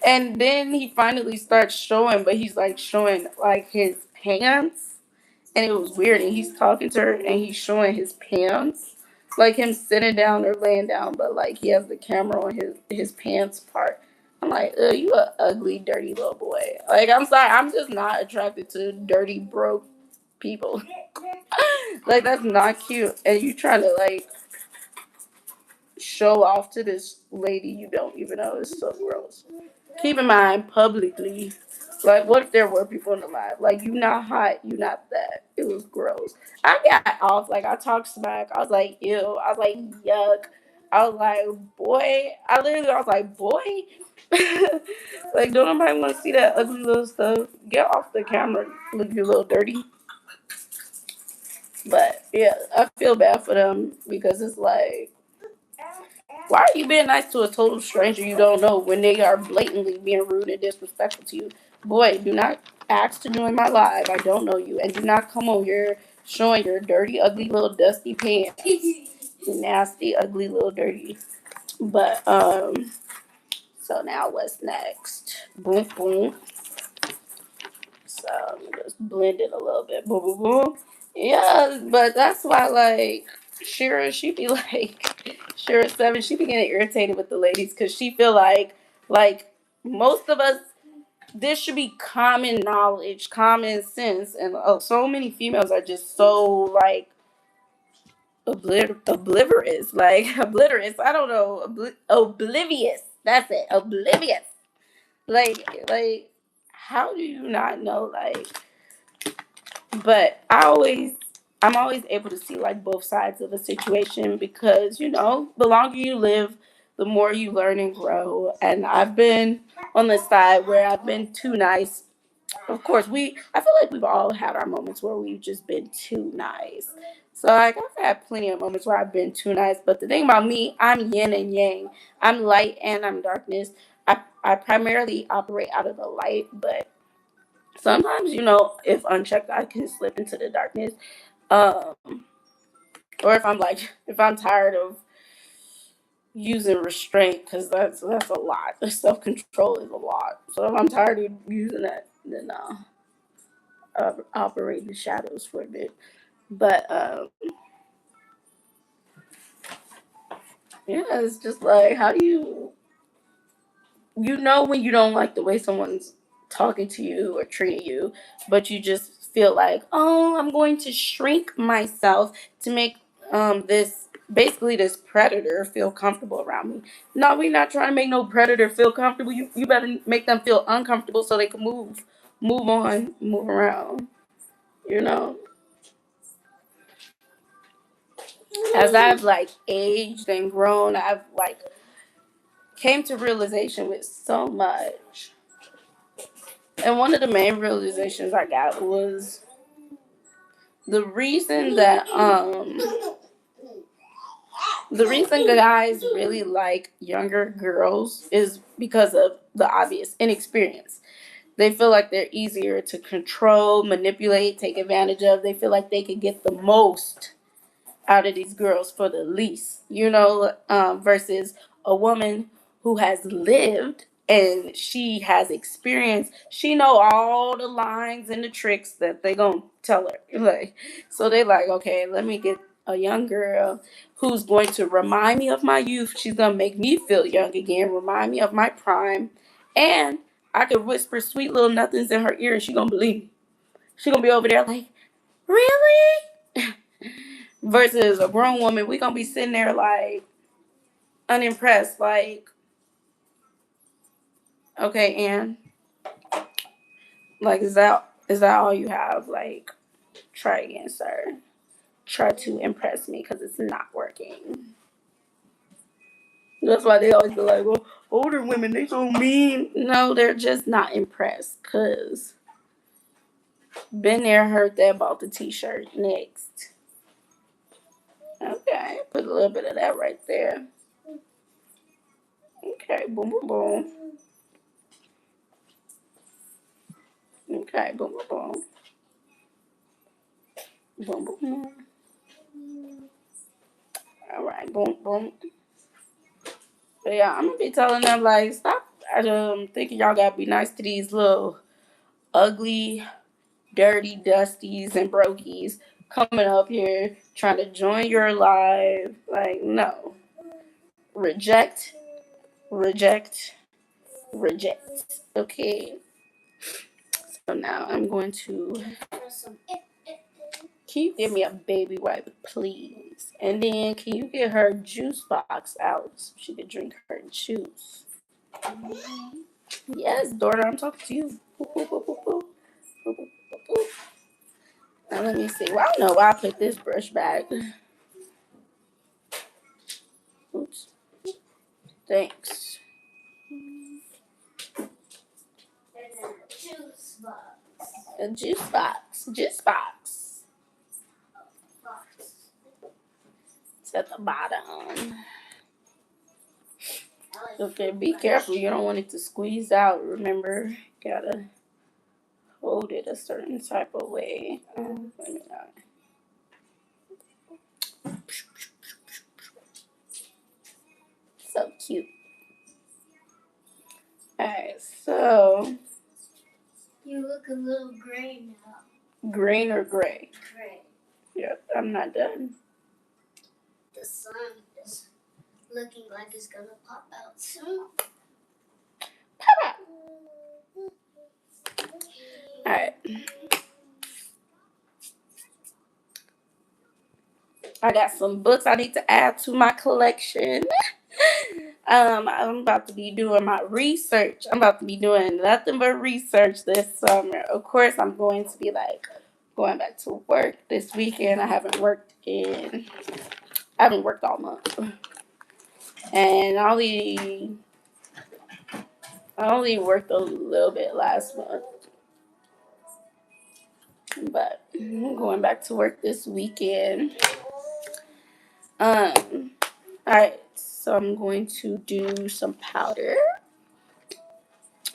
Speaker 1: And then he finally starts showing, but he's like showing like his pants and it was weird. And he's talking to her, and he's showing his pants, like him sitting down or laying down, but like he has the camera on his pants part. I'm like, you a ugly, dirty little boy. Like, I'm sorry, I'm just not attracted to dirty, broke people. Like, that's not cute. And you trying to like show off to this lady you don't even know is so gross. Keep in mind, publicly, like, what if there were people in the live? Like, you not hot, you not that. It was gross. I got off, like, I talked smack. I was like, ew. I was like, yuck. I was like, boy. I was like, boy. Like, don't nobody want to see that ugly little stuff. Get off the camera, look you little dirty. But, yeah, I feel bad for them because it's like, why are you being nice to a total stranger you don't know when they are blatantly being rude and disrespectful to you? Boy, do not ask to join my live. I don't know you. And do not come on here showing your dirty, ugly little dusty pants. Nasty, ugly little dirty. But, so now what's next? Boom, boom. So I'm gonna just blend it a little bit. Boom, boom, boom. Yeah, but that's why, like, she be like, Shira 7, she be getting irritated with the ladies because she feel like, most of us, this should be common knowledge, common sense. And so many females are just so, like, oblivious. Like, oblivious. I don't know. Oblivious. That's it. Oblivious. Like, how do you not know, like, but I'm always able to see like both sides of a situation because the longer you live, the more you learn and grow. And I've been on the side where I've been too nice. Of course, I feel like we've all had our moments where we've just been too nice. So like I've had plenty of moments where I've been too nice. But the thing about me, I'm yin and yang. I'm light and I'm darkness. I primarily operate out of the light, but sometimes, if unchecked, I can slip into the darkness. Um, Or if I'm tired of using restraint, because that's a lot. Self control is a lot. So if I'm tired of using that, then I'll operate in the shadows for a bit. But yeah, it's just like, how do you know when you don't like the way someone's talking to you or treating you, but you just feel like, oh, I'm going to shrink myself to make this basically this predator feel comfortable around me. No, we're not trying to make no predator feel comfortable. You better make them feel uncomfortable so they can move on, move around. You know, as I've like aged and grown, I've like came to realization with so much. And one of the main realizations I got was the reason that the reason guys really like younger girls is because of the obvious inexperience. They feel like they're easier to control, manipulate, take advantage of. They feel like they can get the most out of these girls for the least, versus a woman who has lived and she has experience. She know all the lines and the tricks that they gonna tell her. Like, so they like, okay, let me get a young girl who's going to remind me of my youth. She's gonna make me feel young again, remind me of my prime, and I could whisper sweet little nothings in her ear and she gonna believe me. She gonna be over there like, really? Versus a grown woman, we gonna be sitting there like unimpressed, like, okay, Ann, like is that all you have? Like, try again, sir. Try to impress me because it's not working. That's why they always be like, well, older women, they so mean. No, they're just not impressed because been there, heard that, bought the t-shirt. Next. Okay, put a little bit of that right there. Okay, boom, boom, boom. Okay, boom, boom, boom. Boom, boom, boom. All right, boom, boom. But yeah, I'm gonna be telling them like, stop. Thinking y'all gotta be nice to these little ugly, dirty, dusties, and brokies coming up here trying to join your live. Like, no, reject, reject, reject. Okay. So now I'm going to. Can you give me a baby wipe, please? And then can you get her juice box out so she can drink her juice? Yes, daughter, I'm talking to you. Boop, boop, boop, boop, boop. Boop, boop, boop, boop. Now let me see. Well, I don't know why I put this brush back. Oops. Thanks.
Speaker 2: Juice box.
Speaker 1: A juice box. Juice box. It's at the bottom. Okay, be careful. You don't want it to squeeze out. Remember, gotta hold it a certain type of way. Let me not. So cute. Alright, so
Speaker 2: You look a little gray now.
Speaker 1: green or gray?
Speaker 2: Gray.
Speaker 1: Yep, I'm not done.
Speaker 2: The sun is looking like it's gonna pop out soon.
Speaker 1: Alright. I got some books I need to add to my collection. I'm about to be doing my research. I'm about to be doing nothing but research this summer. Of course, I'm going to be like going back to work this weekend. I haven't worked all month. And I only worked a little bit last month. But I'm going back to work this weekend. Alright, so I'm going to do some powder.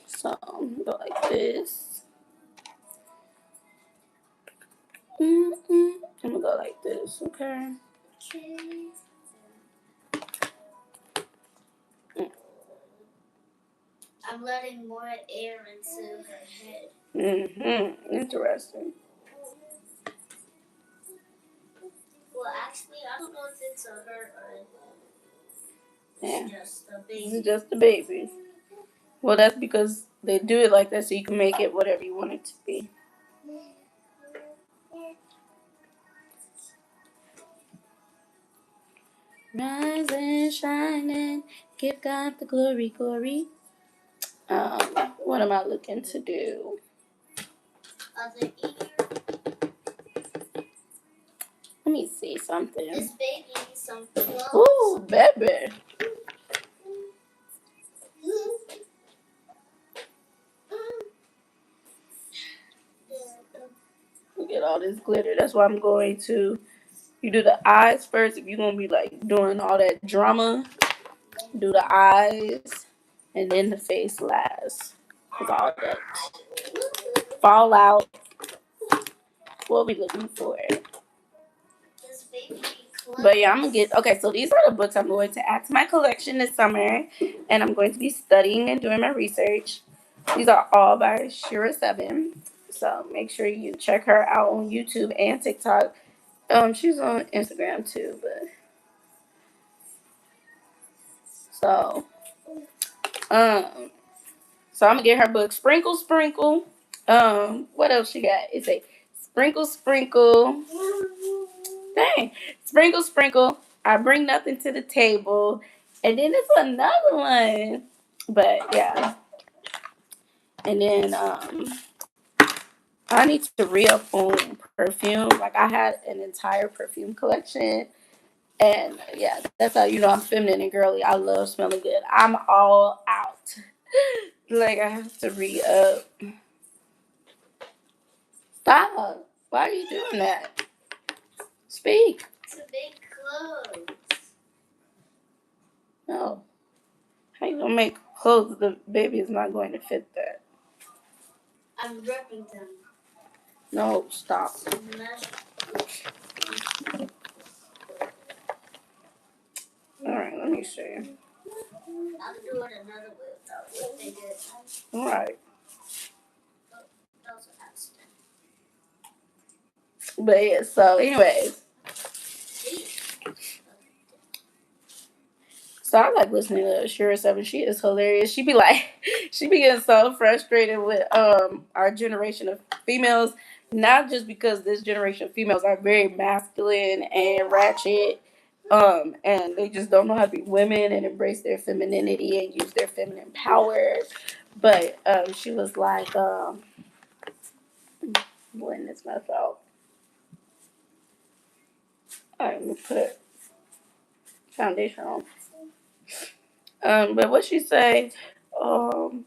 Speaker 1: So I'm gonna go like this. I'm gonna go like this, okay?
Speaker 2: Okay. I'm letting more air into her head.
Speaker 1: Interesting.
Speaker 2: Well, actually, I don't know if it's a her or
Speaker 1: Yeah.
Speaker 2: just a baby.
Speaker 1: This is just the baby. Well, that's because they do it like that so you can make it whatever you want it to be. Rise and shine and give God the glory, glory. What am I looking to do?
Speaker 2: Other ear.
Speaker 1: Let me see something.
Speaker 2: This baby needs some clothes.
Speaker 1: Ooh, baby. Look at all this glitter. That's why I'm going to. You do the eyes first. If you're going to be like doing all that drama, do the eyes and then the face last. Because all that fallout. What we looking for?
Speaker 2: This baby needs clothes.
Speaker 1: But yeah, I'm going to get. Okay, so these are the books I'm going to add to my collection this summer. And I'm going to be studying and doing my research. These are all by Shira 7. So make sure you check her out on YouTube and TikTok. She's on Instagram too, but so um so I'm gonna get her book Sprinkle Sprinkle. What else she got? It's a Sprinkle Sprinkle. Dang. Sprinkle Sprinkle. I bring nothing to the table. And then it's another one. But yeah. And then I need to re-up on perfume. Like I had an entire perfume collection. And yeah, that's how you know I'm feminine and girly. I love smelling good. I'm all out. Like I have to re-up. Stop. Why are you doing that? Speak.
Speaker 2: To make clothes.
Speaker 1: No. How you gonna make clothes? The baby is not going to fit that.
Speaker 2: I'm ripping them.
Speaker 1: No, stop. Alright, let me see.
Speaker 2: I'm doing another way without what they did.
Speaker 1: Alright.
Speaker 2: That was an accident.
Speaker 1: But yeah, so anyways. So I like listening to Shira 7. She is hilarious. She be like, she be getting so frustrated with our generation of females. Not just because this generation of females are very masculine and ratchet, and they just don't know how to be women and embrace their femininity and use their feminine power. But she was like, when this mess out. All right, let me put foundation on. But what she say? Um,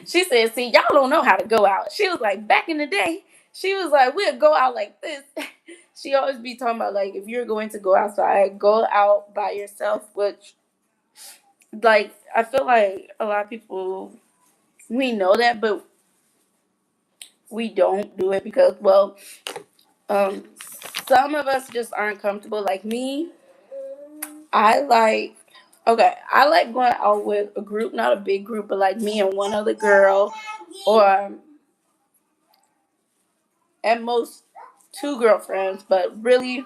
Speaker 1: she said, see, y'all don't know how to go out. She was like, back in the day, she was like, we'll go out like this. She always be talking about, like, if you're going to go outside, go out by yourself, which, like, I feel like a lot of people, we know that, but we don't do it because, well, um, some of us just aren't comfortable. Like me, I like, okay, I like going out with a group, not a big group, but like me and one other girl, or at most two girlfriends, but really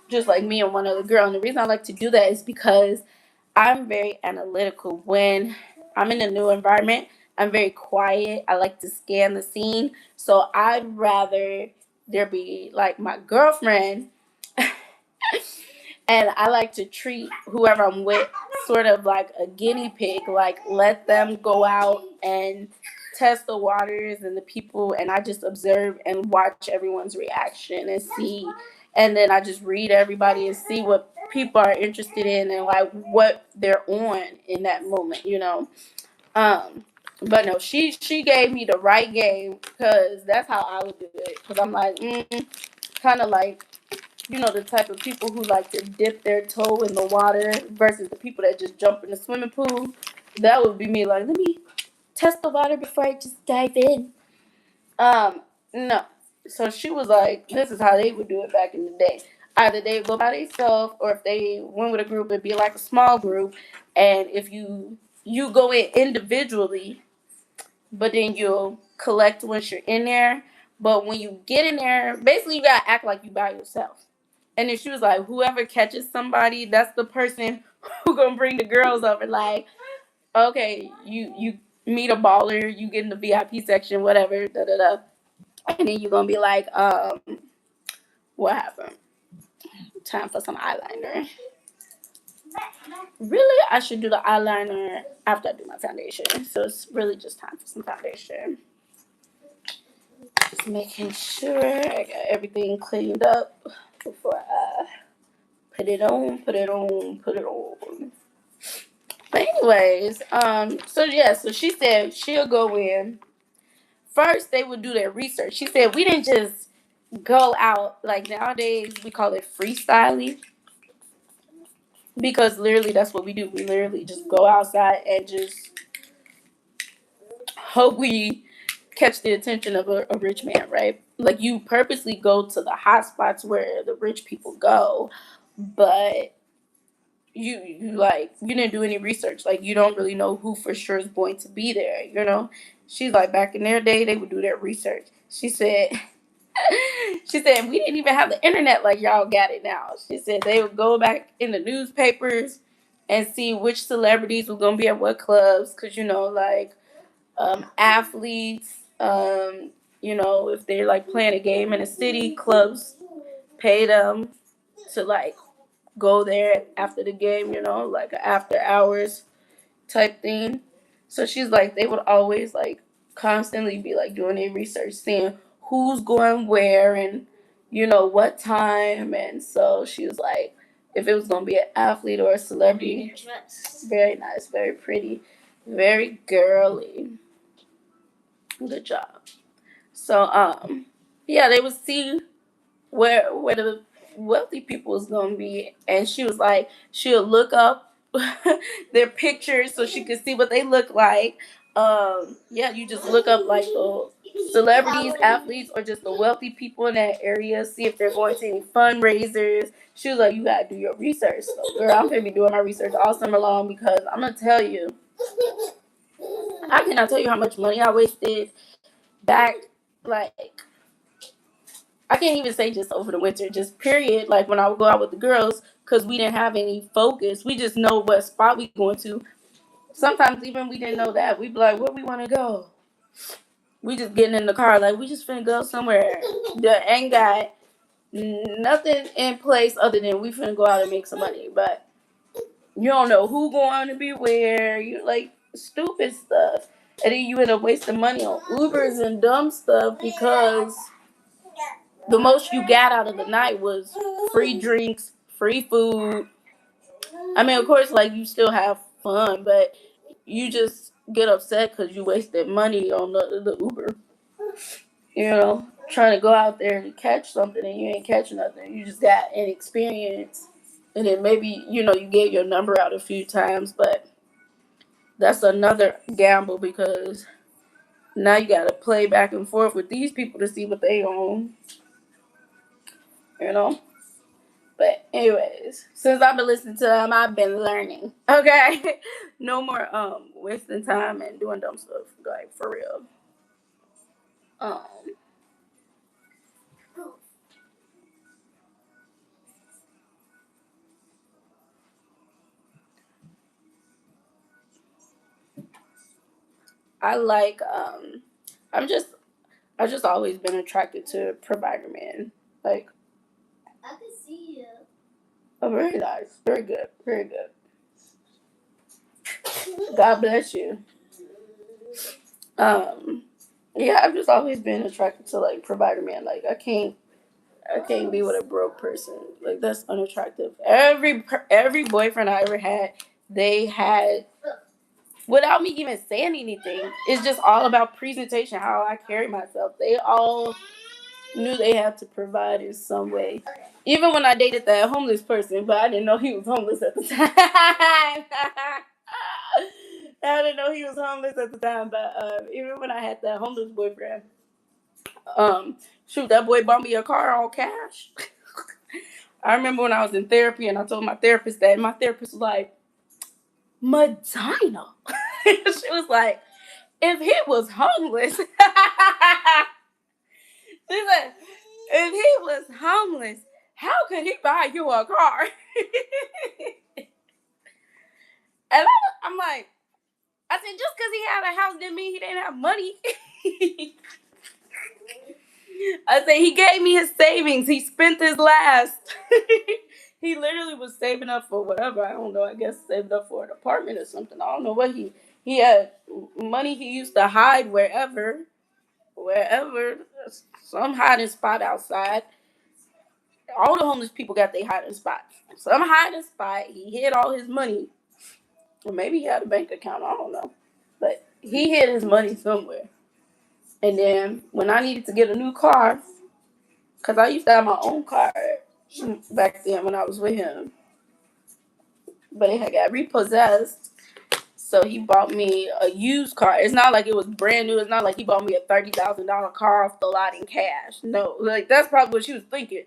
Speaker 1: just like me and one other girl. And the reason I like to do that is because I'm very analytical. When I'm in a new environment, I'm very quiet. I like to scan the scene. So I'd rather there be like my girlfriend and I like to treat whoever I'm with sort of like a guinea pig, like let them go out and test the waters and the people, and I just observe and watch everyone's reaction and see, and then I just read everybody and see what people are interested in and like what they're on in that moment, you know. Um, but no, she gave me the right game because that's how I would do it. Because I'm like, kind of like the type of people who like to dip their toe in the water versus the people that just jump in the swimming pool. That would be me. Like, let me test the water before I just dive in. No. so she was like, this is how they would do it back in the day. Either they would go by themselves, or if they went with a group, it'd be like a small group. And if you go in individually, but then you'll collect once you're in there. But when you get in there, basically you gotta act like you by yourself. And then she was like, whoever catches somebody, that's the person who gonna bring the girls over. Like, okay, you meet a baller, you get in the VIP section, whatever, da da da, and then you're gonna be like, what happened? Time for some eyeliner. Really, I should do the eyeliner after I do my foundation. So it's really just time for some foundation. Just making sure I got everything cleaned up before I put it on, put it on, put it on. But anyways, so yeah, so she said she'll go in. First, they would do their research. She said we didn't just go out like nowadays we call it freestyling, because literally that's what we do. We literally just go outside and just hope we catch the attention of a rich man, right? Like you purposely go to the hot spots where the rich people go, but you like you didn't do any research. Like you don't really know who for sure is going to be there, you know? She's like back in their day they would do their research. She said she said we didn't even have the internet like y'all got it now. She said they would go back in the newspapers and see which celebrities were gonna be at what clubs, cause you know like athletes, you know, if they're like playing a game in a city, clubs pay them to like go there after the game, you know, like a after hours type thing. So she's like, they would always like constantly be like doing their research, seeing who's going where and you know what time. And so she was like, if it was gonna be an athlete or a celebrity, very nice, very pretty, very girly. Good job. So yeah, they would see where the wealthy people is gonna be, and she was like, she'll look up their pictures so she could see what they look like. Yeah, you just look up like the celebrities, athletes, or just the wealthy people in that area. See if they're going to any fundraisers. She was like, you gotta do your research. So, girl, I'm gonna be doing my research all summer long because I'm gonna tell you, I cannot tell you how much money I wasted back, like I can't even say just over the winter, just period. Like when I would go out with the girls, because we didn't have any focus. We just know what spot we going to. Sometimes even we didn't know that. We'd be like, where we want to go? We just getting in the car, like we just finna go somewhere. That ain't got nothing in place other than we finna go out and make some money. But you don't know who going to be where. You like stupid stuff. And then you end up wasting money on Ubers and dumb stuff because the most you got out of the night was free drinks, free food. I mean, of course, like you still have fun, but you just get upset because you wasted money on the Uber. You know, trying to go out there and catch something and you ain't catching nothing. You just got an experience, and then maybe you know you gave your number out a few times, but that's another gamble because now you got to play back and forth with these people to see what they own. You know. But anyways, since I've been listening to them, I've been learning. Okay, no more wasting time and doing dumb stuff. Like for real. Um, I like I'm just I've just always been attracted to provider men. Like
Speaker 2: I can see you.
Speaker 1: oh, very nice, very good, very good. God bless you. Um, yeah, I've just always been attracted to like provider men. Like I can't be with a broke person. Like that's unattractive. Every boyfriend I ever had, they had without me even saying anything. It's just all about presentation, how I carry myself. They all knew they had to provide in some way. Even when I dated that homeless person, but I didn't know he was homeless at the time. I didn't know he was homeless at the time, but even when I had that homeless boyfriend, um, Shoot, that boy bought me a car all cash. I remember when I was in therapy and I told my therapist that, and my therapist was like, Medina. She was like, if he was homeless, she said, if he was homeless, how could he buy you a car? And I'm like, I said, just because he had a house didn't mean he didn't have money. I said, he gave me his savings. He spent his last. He literally was saving up for whatever. I don't know. I guess saved up for an apartment or something. I don't know what he had money he used to hide wherever, some hiding spot outside. All the homeless people got their hiding spots. Some hiding spot. He hid all his money. Or maybe he had a bank account. I don't know. But he hid his money somewhere. And then when I needed to get a new car, because I used to have my own car back then when I was with him, but it had got repossessed. So he bought me a used car. It's not like it was brand new. It's not like he bought me a $30,000 car off the lot in cash. No, like that's probably what she was thinking.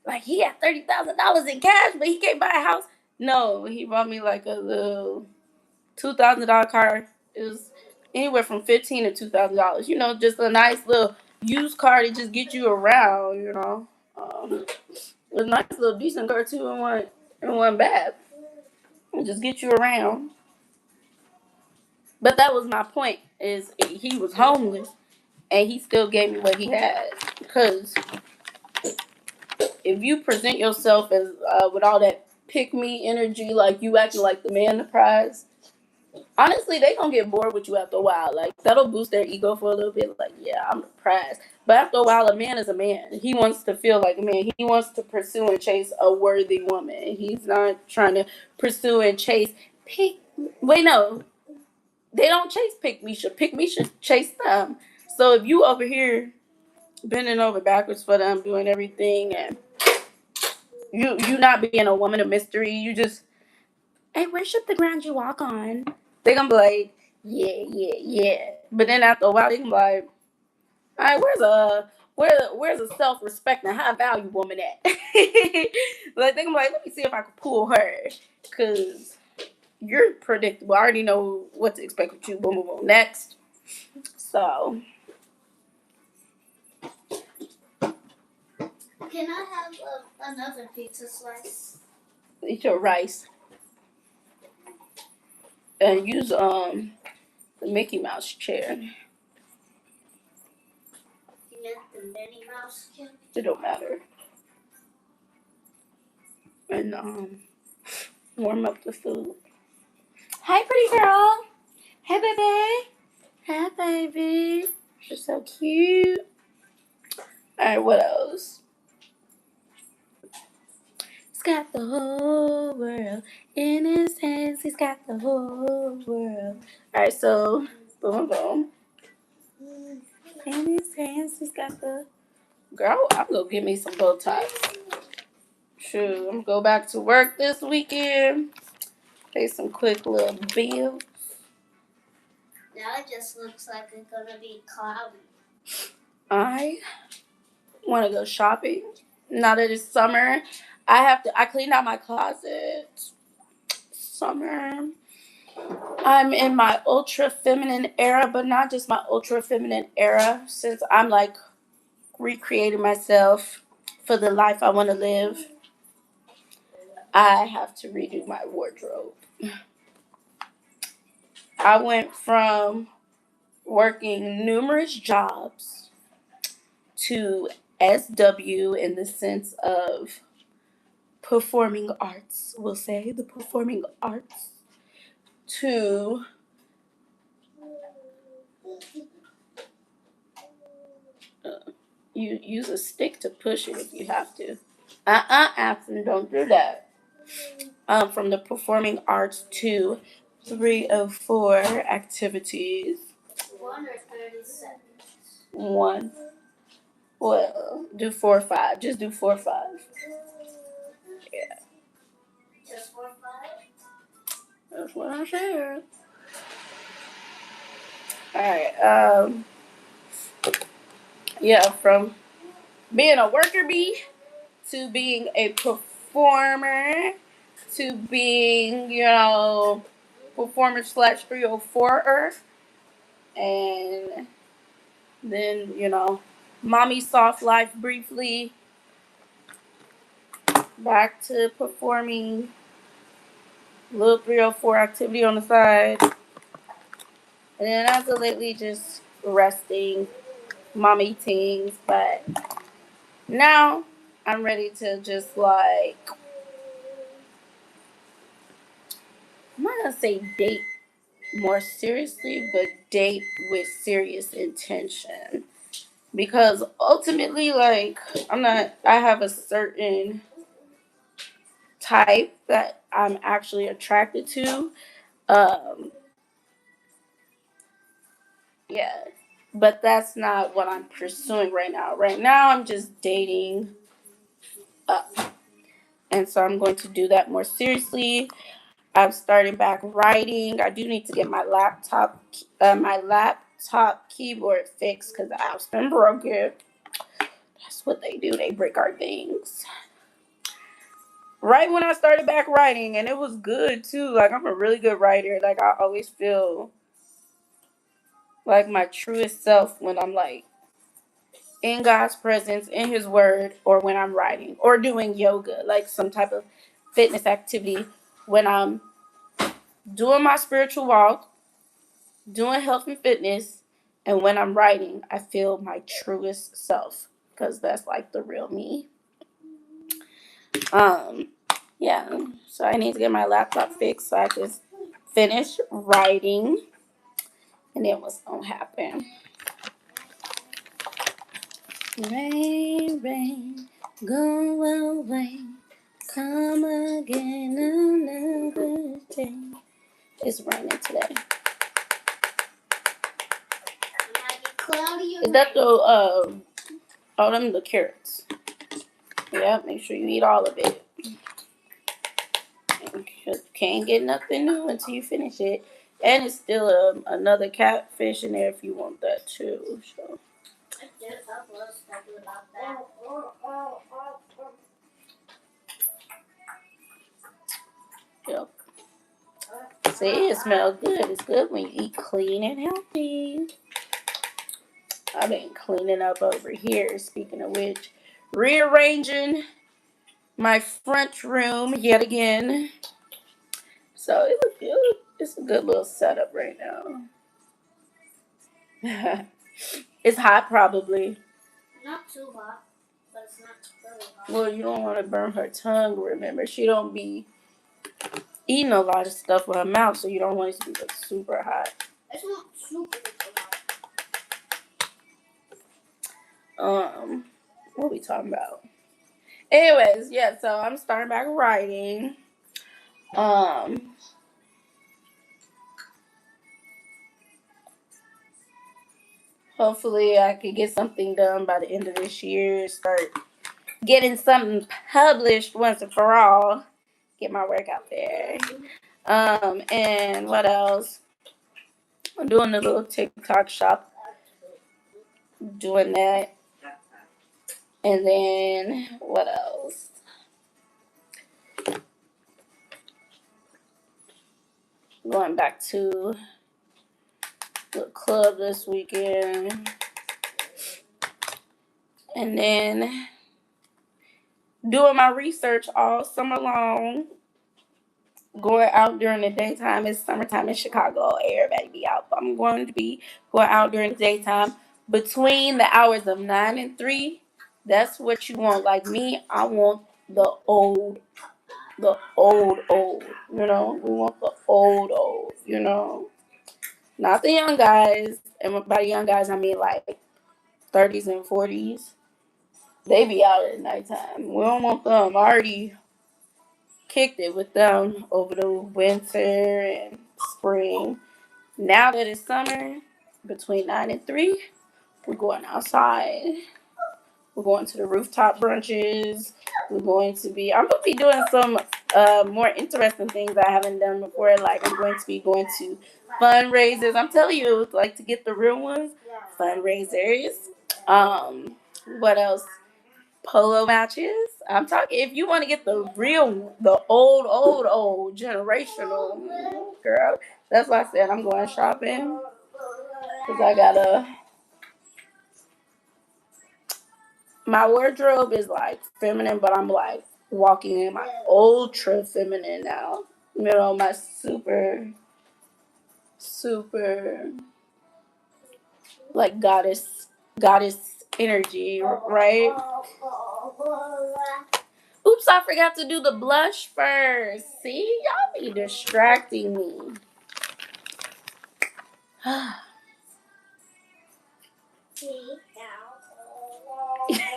Speaker 1: Like he had $30,000 in cash, but he can't buy a house. No, he bought me like a little $2,000 car. It was anywhere from $1,500 to $2,000. You know, just a nice little used car to just get you around. You know, it was a nice little decent car too, and one bad, and just get you around. But that was my point. Is he was homeless and he still gave me what he had. Because if you present yourself as with all that pick me energy, like you acting like the man the prize, honestly, they gonna get bored with you after a while. Like that'll boost their ego for a little bit. Like, yeah, I'm the prize. But after a while, a man is a man. He wants to feel like a man. He wants to pursue and chase a worthy woman. He's not trying to pursue and chase pick. Wait, no, they don't chase pick Misha. Pick Misha chase them. So if you over here bending over backwards for them, doing everything, and you not being a woman of mystery, you just hey, worship the ground you walk on. They gonna be like, yeah, yeah, yeah. But then after a while, they gonna be like, all right, where's a self respecting high value woman at? Like they gonna be like, let me see if I can pull her, cause you're predictable. I already know what to expect with you. We'll move on next. So,
Speaker 2: Can I have another pizza slice?
Speaker 1: eat your rice and use the Mickey Mouse chair.
Speaker 2: You meant the Minnie Mouse chair?
Speaker 1: It don't matter. And warm up the food. Hi, pretty girl. Hey, baby. Hi, baby. You're so cute. All right, what else? He's got the whole world in his hands. He's got the whole world. All right, so boom, boom. In his hands, he's got the girl. I'm gonna get me some bow ties. Shoot, I'm gonna go back to work this weekend. Pay some quick little bills.
Speaker 2: Now it just looks like it's gonna be cloudy.
Speaker 1: I want to go shopping. Now that it's summer, I cleaned out my closet. Summer. I'm in my ultra feminine era, but not just my ultra feminine era, since I'm like recreating myself for the life I want to live. I have to redo my wardrobe. I went from working numerous jobs to SW in the sense of performing arts, we'll say the performing arts, to you use a stick to push it if you have to. Afton, don't do that. From the performing arts to 304 activities.
Speaker 2: 1 or 30 seconds?
Speaker 1: One. Well, do 4 or 5. Just do 4 or 5. Yeah.
Speaker 2: Just 4 or 5?
Speaker 1: That's what I said. Alright, yeah, from being a worker bee to being a performer to being, performer slash 304er. And then, mommy soft life briefly, back to performing, little 304 activity on the side. And then as of lately, just resting, mommy things. But now I'm ready to just like, I'm not going to say date more seriously, but date with serious intention. Because ultimately, like, I have a certain type that I'm actually attracted to. Um, yeah. But that's not what I'm pursuing right now. Right now, I'm just dating up. And so I'm going to do that more seriously. I've started back writing. I do need to get my laptop keyboard fixed because the app's been broken. That's what they do. They break our things. Right when I started back writing, and it was good too. Like, I'm a really good writer. Like, I always feel like my truest self when I'm like in God's presence, in His Word, or when I'm writing or doing yoga, like some type of fitness activity. When I'm doing my spiritual walk, doing health and fitness, and when I'm writing, I feel my truest self because that's like the real me. Um, yeah. So I need to get my laptop fixed so I can finish writing, and then what's gonna happen? Rain, rain, go away, come again another day. It's raining today. Is that the carrots? Yeah, make sure you eat all of it. You can't get nothing new until you finish it. And it's still another catfish in there if you want that too. So. Yep. See, it smells good. It's good when you eat clean and healthy. I've been cleaning up over here, speaking of which. Rearranging my front room yet again. So it looks good. It's a good little setup right now. It's hot probably.
Speaker 2: Not too hot, but it's not really hot.
Speaker 1: Well, you don't want to burn her tongue, remember. She don't be eating a lot of stuff with her mouth, so you don't want it to be like super hot.
Speaker 2: It's not super
Speaker 1: hot. What are we talking about? Anyways, yeah, so I'm starting back writing. Hopefully I can get something done by the end of this year. Start getting something published once and for all. Get my work out there. And what else? I'm doing a little TikTok shop. Doing that. And then what else? Going back to the club this weekend. And then doing my research all summer long. Going out during the daytime. It's summertime in Chicago. Everybody be out. But I'm going to be going out during the daytime between the hours of 9 and 3. That's what you want. Like me, I want the old. We want the old. Not the young guys. And by young guys, I mean like 30s and 40s. They be out at nighttime. We don't want them. I already kicked it with them over the winter and spring. Now that it's summer, between 9 and 3, we're going outside. We're going to the rooftop brunches. I'm going to be doing some more interesting things I haven't done before. Like, I'm going to be going to fundraisers. I'm telling you, like, to get the real ones, fundraisers. What else? polo matches. I'm talking, if you want to get the real, the old generational, girl. That's why I said I'm going shopping. Because I got my wardrobe is like feminine, but I'm like walking in my ultra feminine now. You know, my super like goddess energy, right? Oops, I forgot to do the blush first. See, y'all be distracting me.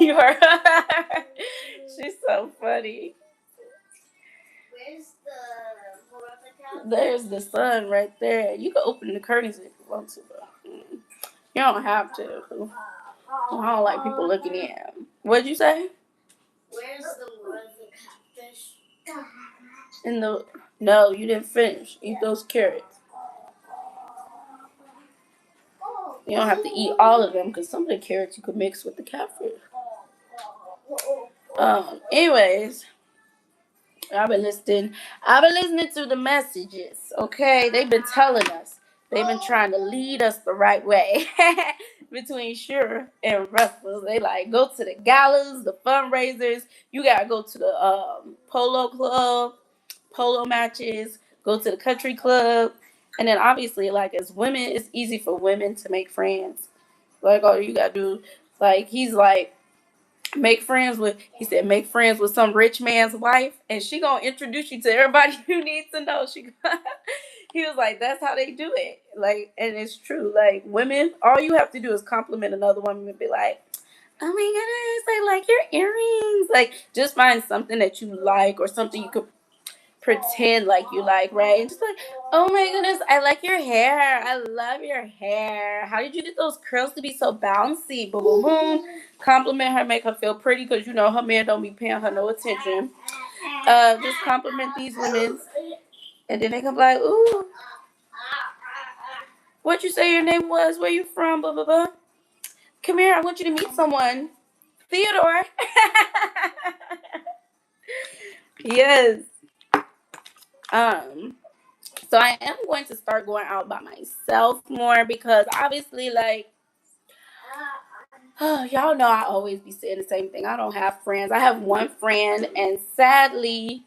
Speaker 1: You are. She's so funny.
Speaker 2: Where's the Veronica?
Speaker 1: There's the sun right there. You can open the curtains if you want to, but you don't have to. I don't like people looking in. What'd you say?
Speaker 2: Where's the Veronica catfish?
Speaker 1: No, you didn't finish. Eat those carrots. You don't have to eat all of them because some of the carrots you could mix with the catfish. Anyways, I've been listening. I've been listening to the messages. Okay, they've been telling us. They've been trying to lead us the right way. Between Sure and Russell, they like go to the galas, the fundraisers. You gotta go to the polo club, polo matches. Go to the country club, and then obviously, like as women, it's easy for women to make friends. Like all you gotta do, like he's like he said make friends with some rich man's wife and she gonna introduce you to everybody you need to know. He was like, that's how they do it. Like, and it's true. Like women, all you have to do is compliment another woman and be like, oh my goodness, I like your earrings. Like just find something that you like or something you could pretend like you like, right? And just like, oh my goodness, I like your hair. I love your hair. How did you get those curls to be so bouncy? Boom, boom, boom. Compliment her, make her feel pretty because you know her man don't be paying her no attention. Just compliment these women, and then they come like, ooh, what you say your name was? Where you from? Blah blah blah. Come here, I want you to meet someone. Theodore. Yes. Um. So I am going to start going out by myself more because obviously, like, y'all know I always be saying the same thing. I don't have friends. I have one friend, and sadly,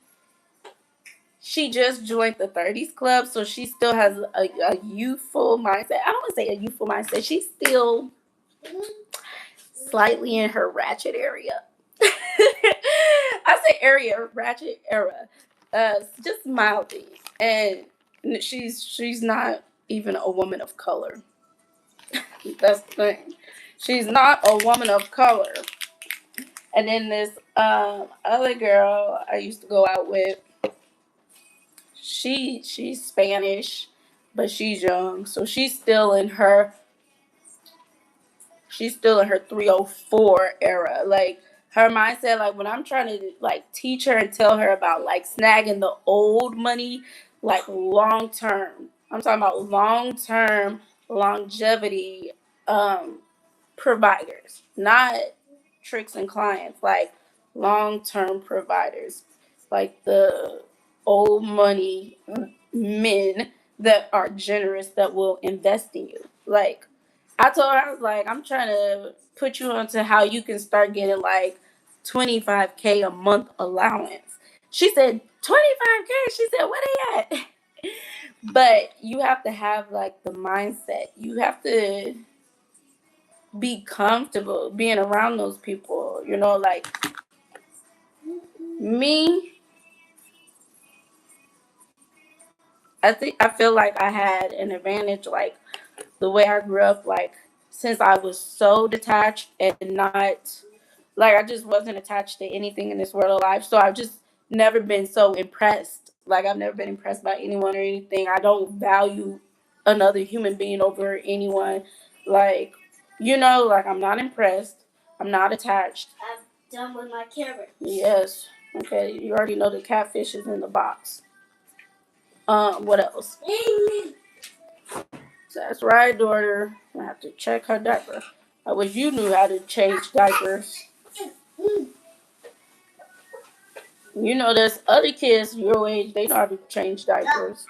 Speaker 1: she just joined the 30s club, so she still has a youthful mindset. I don't want to say a youthful mindset. She's still slightly in her ratchet area. I say area, ratchet era, just mildly, and she's not even a woman of color. That's the thing. She's not a woman of color. And then this other girl I used to go out with, she's Spanish, but she's young, so she's still in her 304 era. Like her mindset, like when I'm trying to like teach her and tell her about like snagging the old money, like long term. I'm talking about long term longevity providers, not tricks and clients, like long term providers, like the old money men that are generous that will invest in you. Like I told her, I was like, I'm trying to put you onto how you can start getting like 25K a month allowance. She said 25K. She said, where they at? But you have to have like the mindset. You have to be comfortable being around those people. You know, like me, I feel like I had an advantage, like the way I grew up, like since I was so detached and not like I just wasn't attached to anything in this world of life. So I've just never been so impressed. Like I've never been impressed by anyone or anything. I don't value another human being over anyone. Like, you know, like I'm not impressed. I'm not attached.
Speaker 2: I'm done with my carrot.
Speaker 1: Yes. Okay, you already know the catfish is in the box. What else? That's right, daughter. I have to check her diaper. I wish you knew how to change diapers. You know, there's other kids your age, they know how to change diapers.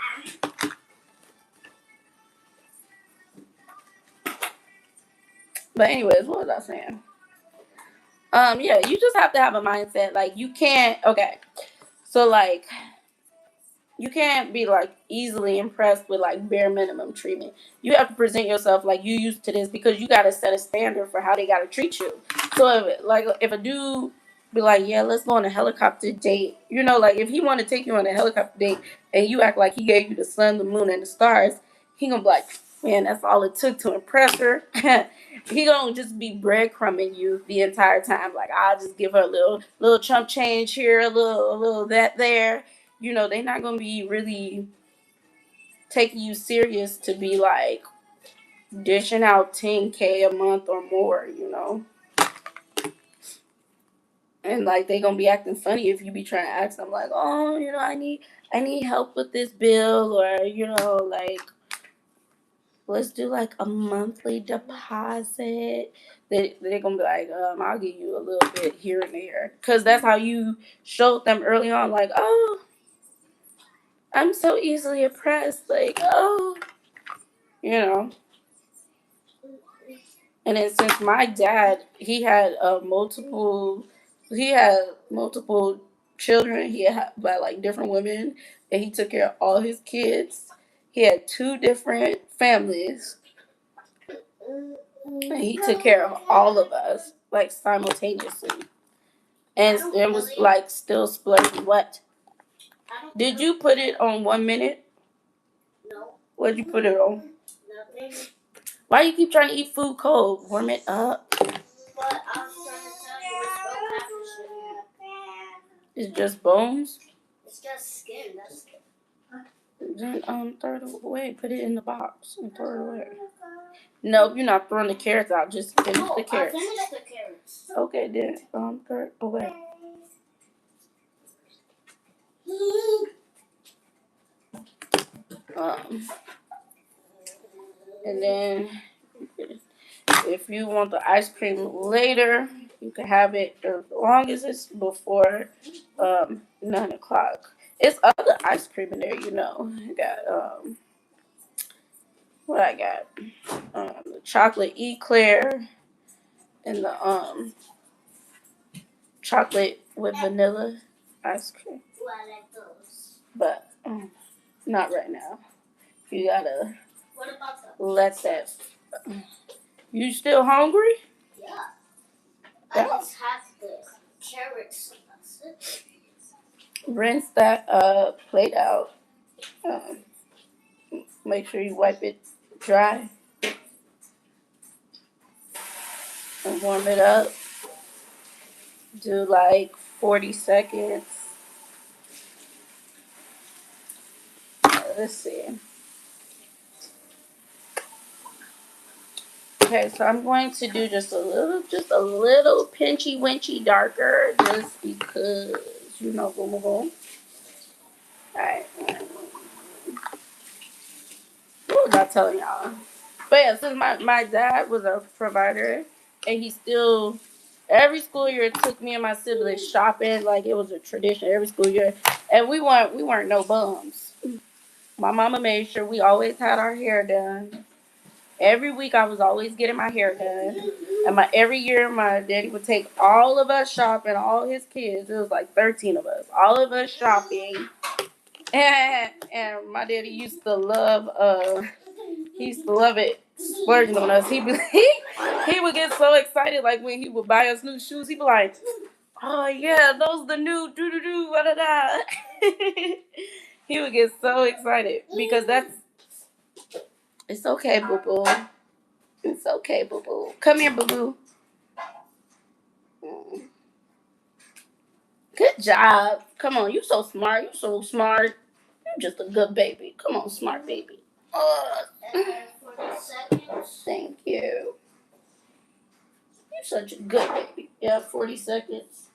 Speaker 1: But anyways, what was I saying? Yeah, you just have to have a mindset. Like, you can't, okay. So, like, you can't be like easily impressed with like bare minimum treatment. You have to present yourself like you used to this because you got to set a standard for how they got to treat you. So if a dude be like, yeah, let's go on a helicopter date, you know, like if he want to take you on a helicopter date and you act like he gave you the sun, the moon, and the stars, he gonna be like, man, that's all it took to impress her. He gonna just be breadcrumbing you the entire time. Like, I'll just give her a little chump change here, a little that there. You know, they're not gonna be really taking you serious to be like dishing out 10K a month or more, you know. And like they gonna be acting funny if you be trying to ask them like, oh, you know, I need help with this bill, or you know, like let's do like a monthly deposit. They're gonna be like, I'll give you a little bit here and there, cause that's how you showed them early on, like, oh, I'm so easily impressed, like, oh, you know. And then since my dad, he had multiple children. He had by like different women, and he took care of all his kids. He had two different families, and he took care of all of us like simultaneously. And it was like still splitting. What? Did you put it on 1 minute?
Speaker 2: No.
Speaker 1: What'd you put it on?
Speaker 2: Nothing.
Speaker 1: Why you keep trying to eat food cold? Warm it up.
Speaker 2: But I was trying to tell you it's no after.
Speaker 1: It's just bones.
Speaker 2: It's just skin. That's it.
Speaker 1: Then throw it away. Put it in the box and throw it away. Nope, you're not throwing the carrots out. Just finish the carrots.
Speaker 2: I finished the carrots.
Speaker 1: Okay, then throw it away. And then if you want the ice cream later, you can have it as long as it's before 9 o'clock. It's other ice cream in there, you know. I got what I got? The chocolate eclair and the chocolate with vanilla ice cream.
Speaker 2: Well, I like those.
Speaker 1: But not right now. You gotta
Speaker 2: What about the
Speaker 1: let that. You still hungry?
Speaker 2: Yeah. I just have the carrots. That's it.
Speaker 1: Rinse that plate out. Make sure you wipe it dry and warm it up. Do like 40 seconds. Let's see. Okay, so I'm going to do just a little pinchy winchy darker, just because, you know, boom, boom, boom. Alright. What was I telling y'all? But yeah, since my dad was a provider, and he still, every school year took me and my siblings shopping like it was a tradition every school year, and we weren't no bums. My mama made sure we always had our hair done. Every week I was always getting my hair done, and every year my daddy would take all of us shopping, all his kids. It was like 13 of us, all of us shopping, and my daddy used to love he used to love it splurging on us. He would get so excited, like when he would buy us new shoes. He'd be like, "Oh yeah, those the new doo doo doo da da da." He would get so excited because it's okay, boo boo. It's okay, boo boo. Come here, boo boo. Good job. Come on, you so smart. You so smart. You just a good baby. Come on, smart baby.
Speaker 2: For the seconds.
Speaker 1: Thank you. You're such a good baby. Yeah, 40 seconds.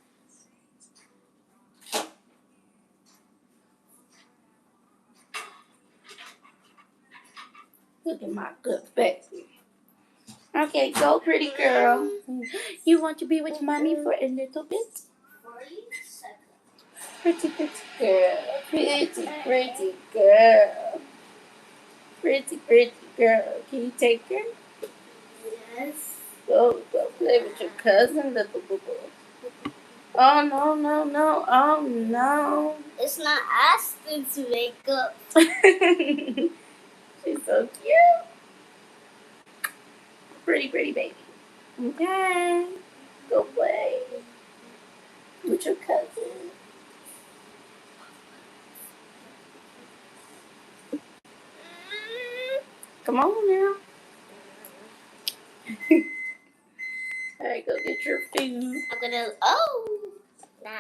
Speaker 1: Look at my good baby. Okay, go, pretty girl. You want to be with mommy for a little bit?
Speaker 2: 40 seconds.
Speaker 1: Pretty, pretty girl. Pretty, pretty girl. Pretty, pretty girl. Can you take her?
Speaker 2: Yes.
Speaker 1: Go play with your cousin, little boo boo. Oh, no, no, no. Oh, no.
Speaker 2: It's not Aspen's makeup.
Speaker 1: She's so cute. Pretty, pretty baby. Okay. Go play with your cousin. Come on now. Alright, go get your food.
Speaker 2: I'm gonna. Oh! Nah.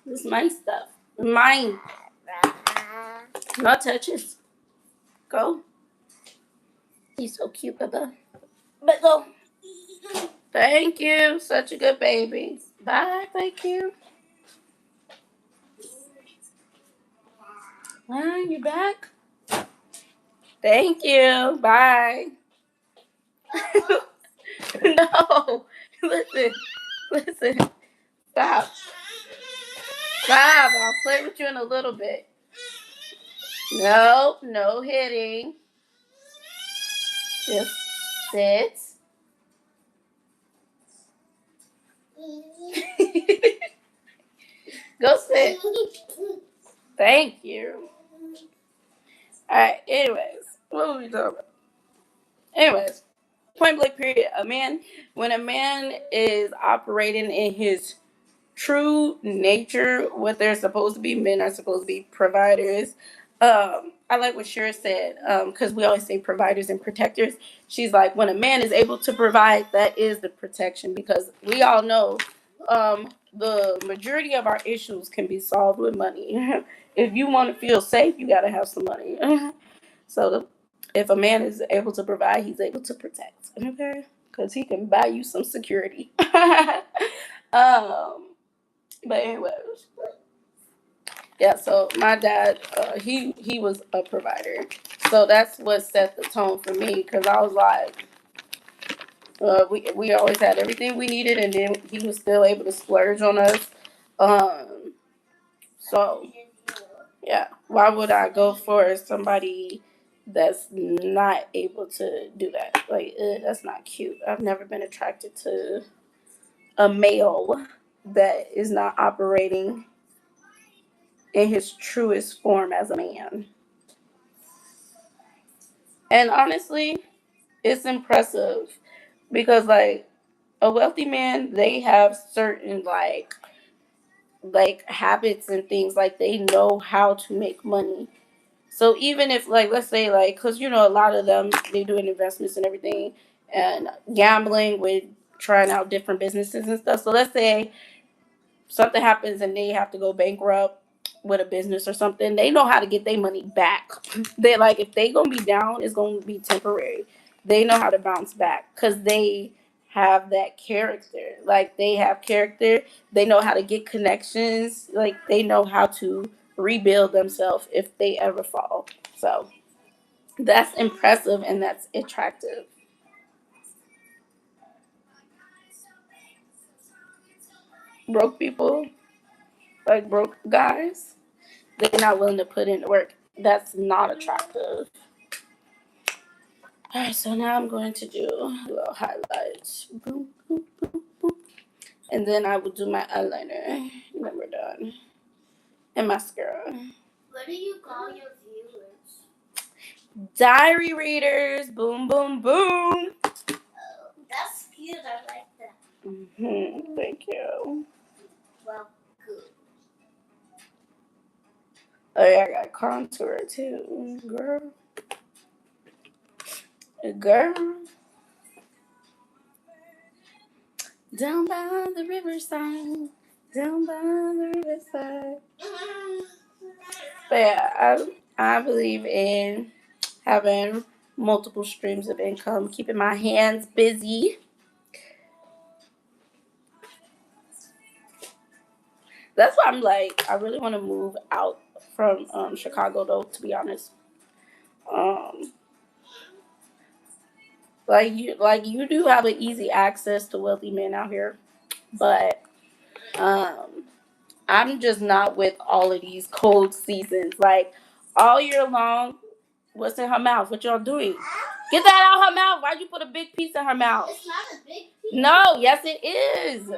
Speaker 1: This is my stuff. Mine. No touches. Go. He's so cute, Bubba. But go. Thank you. Such a good baby. Bye. Thank you. Ah, you back? Thank you. Bye. No. Listen. Listen. Stop. Stop. I'll play with you in a little bit. No. No hitting. Just sit. Go sit. Thank you. Alright, anyways. What were we talking about? Anyways. Point blank period. When a man is operating in his true nature, what they're supposed to be, men are supposed to be providers. I like what Shira said, because we always say providers and protectors. She's like, when a man is able to provide, that is the protection, because we all know the majority of our issues can be solved with money. If you want to feel safe, you got to have some money. So if a man is able to provide, he's able to protect. Okay, because he can buy you some security. um, but anyways, yeah. So my dad, he was a provider, so that's what set the tone for me. Because I was like, we always had everything we needed, and then he was still able to splurge on us. Um, so yeah, why would I go for somebody that's not able to do that? Like, that's not cute. I've never been attracted to a male that is not operating in his truest form as a man. And honestly, it's impressive because like a wealthy man, they have certain like habits and things, like they know how to make money. So even if like let's say like because you know a lot of them they doing investments and everything and gambling with trying out different businesses and stuff. So let's say something happens and they have to go bankrupt with a business or something, they know how to get their money back. They like if they gonna be down, it's gonna be temporary. They know how to bounce back because they have that character. Like they have character. They know how to get connections. Like they know how to rebuild themselves if they ever fall. So that's impressive and that's attractive. Broke people, like broke guys, they're not willing to put in the work. That's not attractive. Alright, so now I'm going to do a little highlights. Boom, boom, boom, boom. And then I will do my eyeliner when we're done. And mascara.
Speaker 2: What do you call your viewers?
Speaker 1: Diary readers. Boom, boom, boom.
Speaker 2: Oh, that's cute. I like that.
Speaker 1: Thank you.
Speaker 2: Well, good.
Speaker 1: Oh yeah, I got contour too. Girl. Girl. Down by the riverside. Down by the riverside. But yeah, I believe in having multiple streams of income, keeping my hands busy. That's why I'm like, I really want to move out from Chicago, though, to be honest. Um, Like you do have an easy access to wealthy men out here, but um, I'm just not with all of these cold seasons. Like all year long, what's in her mouth? What y'all doing? Get that out her mouth. Why'd you put a big piece in her mouth?
Speaker 2: It's not a big piece.
Speaker 1: No, yes it is.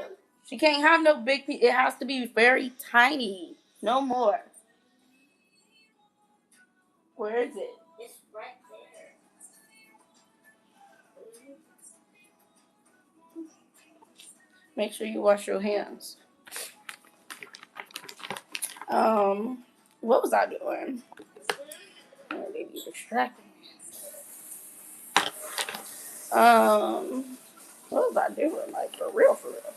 Speaker 1: She can't have no big piece. It has to be very tiny. No more. Where is it?
Speaker 2: It's right there.
Speaker 1: Make sure you wash your hands. What was I doing? Oh, they be distracting me. What was I doing? Like for real, for real.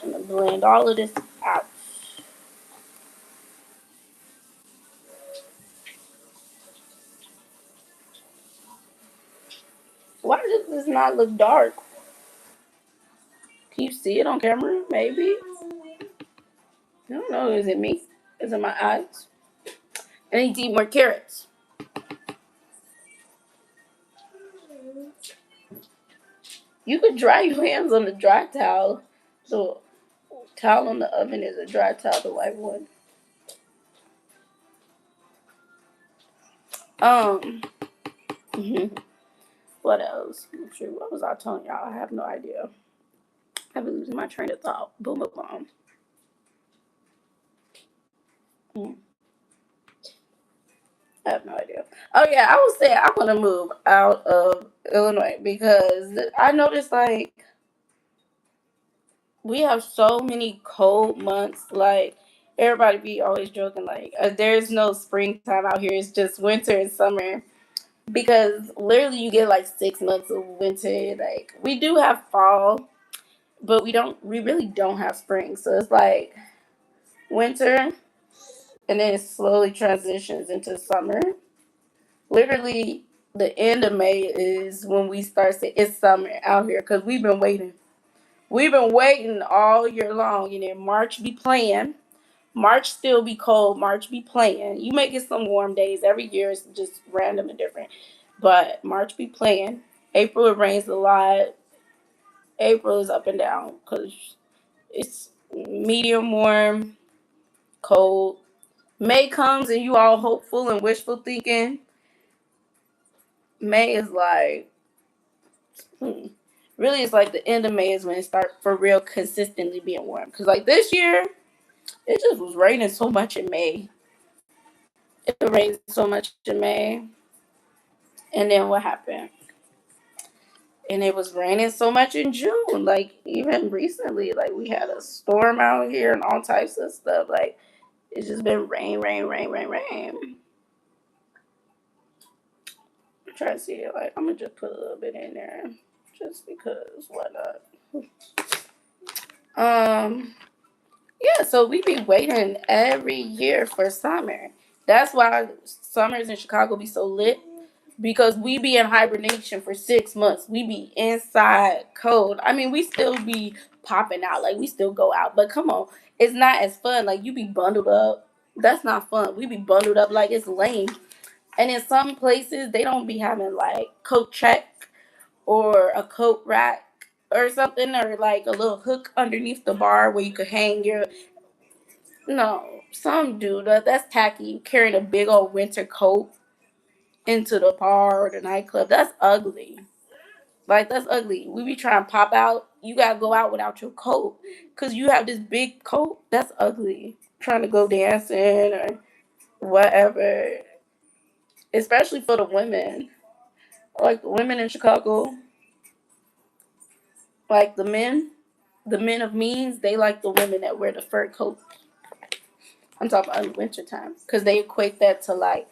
Speaker 1: I'm gonna blend all of this out. Why does this not look dark? Can you see it on camera? Maybe. I don't know. Is it me? Is it my eyes? I need to eat more carrots. You could dry your hands on the dry towel. The towel on the oven is a dry towel, the white one. Um, what else? Shoot, what was I telling y'all? I have no idea. I've been losing my train of thought. Boom, boom, boom. I have no idea. Oh yeah, I was saying I want to move out of Illinois because I noticed like we have so many cold months. Like everybody be always joking like there's no springtime out here. It's just winter and summer because literally you get like 6 months of winter. Like we do have fall, but we really don't have spring. So it's like winter and then it slowly transitions into summer. Literally, the end of May is when we start saying it's summer out here because we've been waiting. We've been waiting all year long. You know, March be playing. March still be cold. March be playing. You may get some warm days every year. It's just random and different. But March be playing. April it rains a lot. April is up and down because it's medium warm, cold. May comes and you all hopeful and wishful thinking. May is like really it's like the end of May is when it starts for real consistently being warm. Cause like this year, it just was raining so much in May. It rained so much in May, and then what happened? And it was raining so much in June. Like even recently, like we had a storm out here and all types of stuff. Like it's just been rain, rain, rain, rain, rain. I'm trying to see it. Like I'm gonna just put a little bit in there, just because why not? Yeah, so we be waiting every year for summer. That's why summers in Chicago be so lit because we be in hibernation for 6 months. We be inside cold. I mean, we still be popping out, like we still go out, but come on, it's not as fun. Like you be bundled up. That's not fun. We be bundled up like it's lame. And in some places, they don't be having like coat check or a coat rack or something, or like a little hook underneath the bar where you could hang your. No, some do that. That's tacky. Carrying a big old winter coat into the bar or the nightclub. That's ugly. Like that's ugly. We be trying to pop out. You gotta go out without your coat because you have this big coat. That's ugly. Trying to go dancing or whatever. Especially for the women. Like the women in Chicago. Like the men of means. They like the women that wear the fur coat. I'm talking about in the winter time because they equate that to like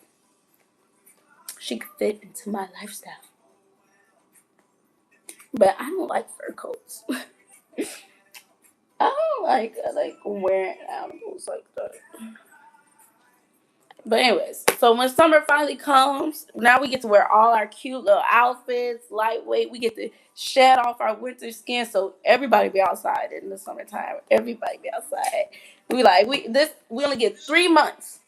Speaker 1: she could fit into my lifestyle. But I don't like fur coats. I don't like wearing animals like that. But anyways, so when summer finally comes, now we get to wear all our cute little outfits, lightweight. We get to shed off our winter skin, so everybody be outside in the summertime. Everybody be outside. We only get 3 months.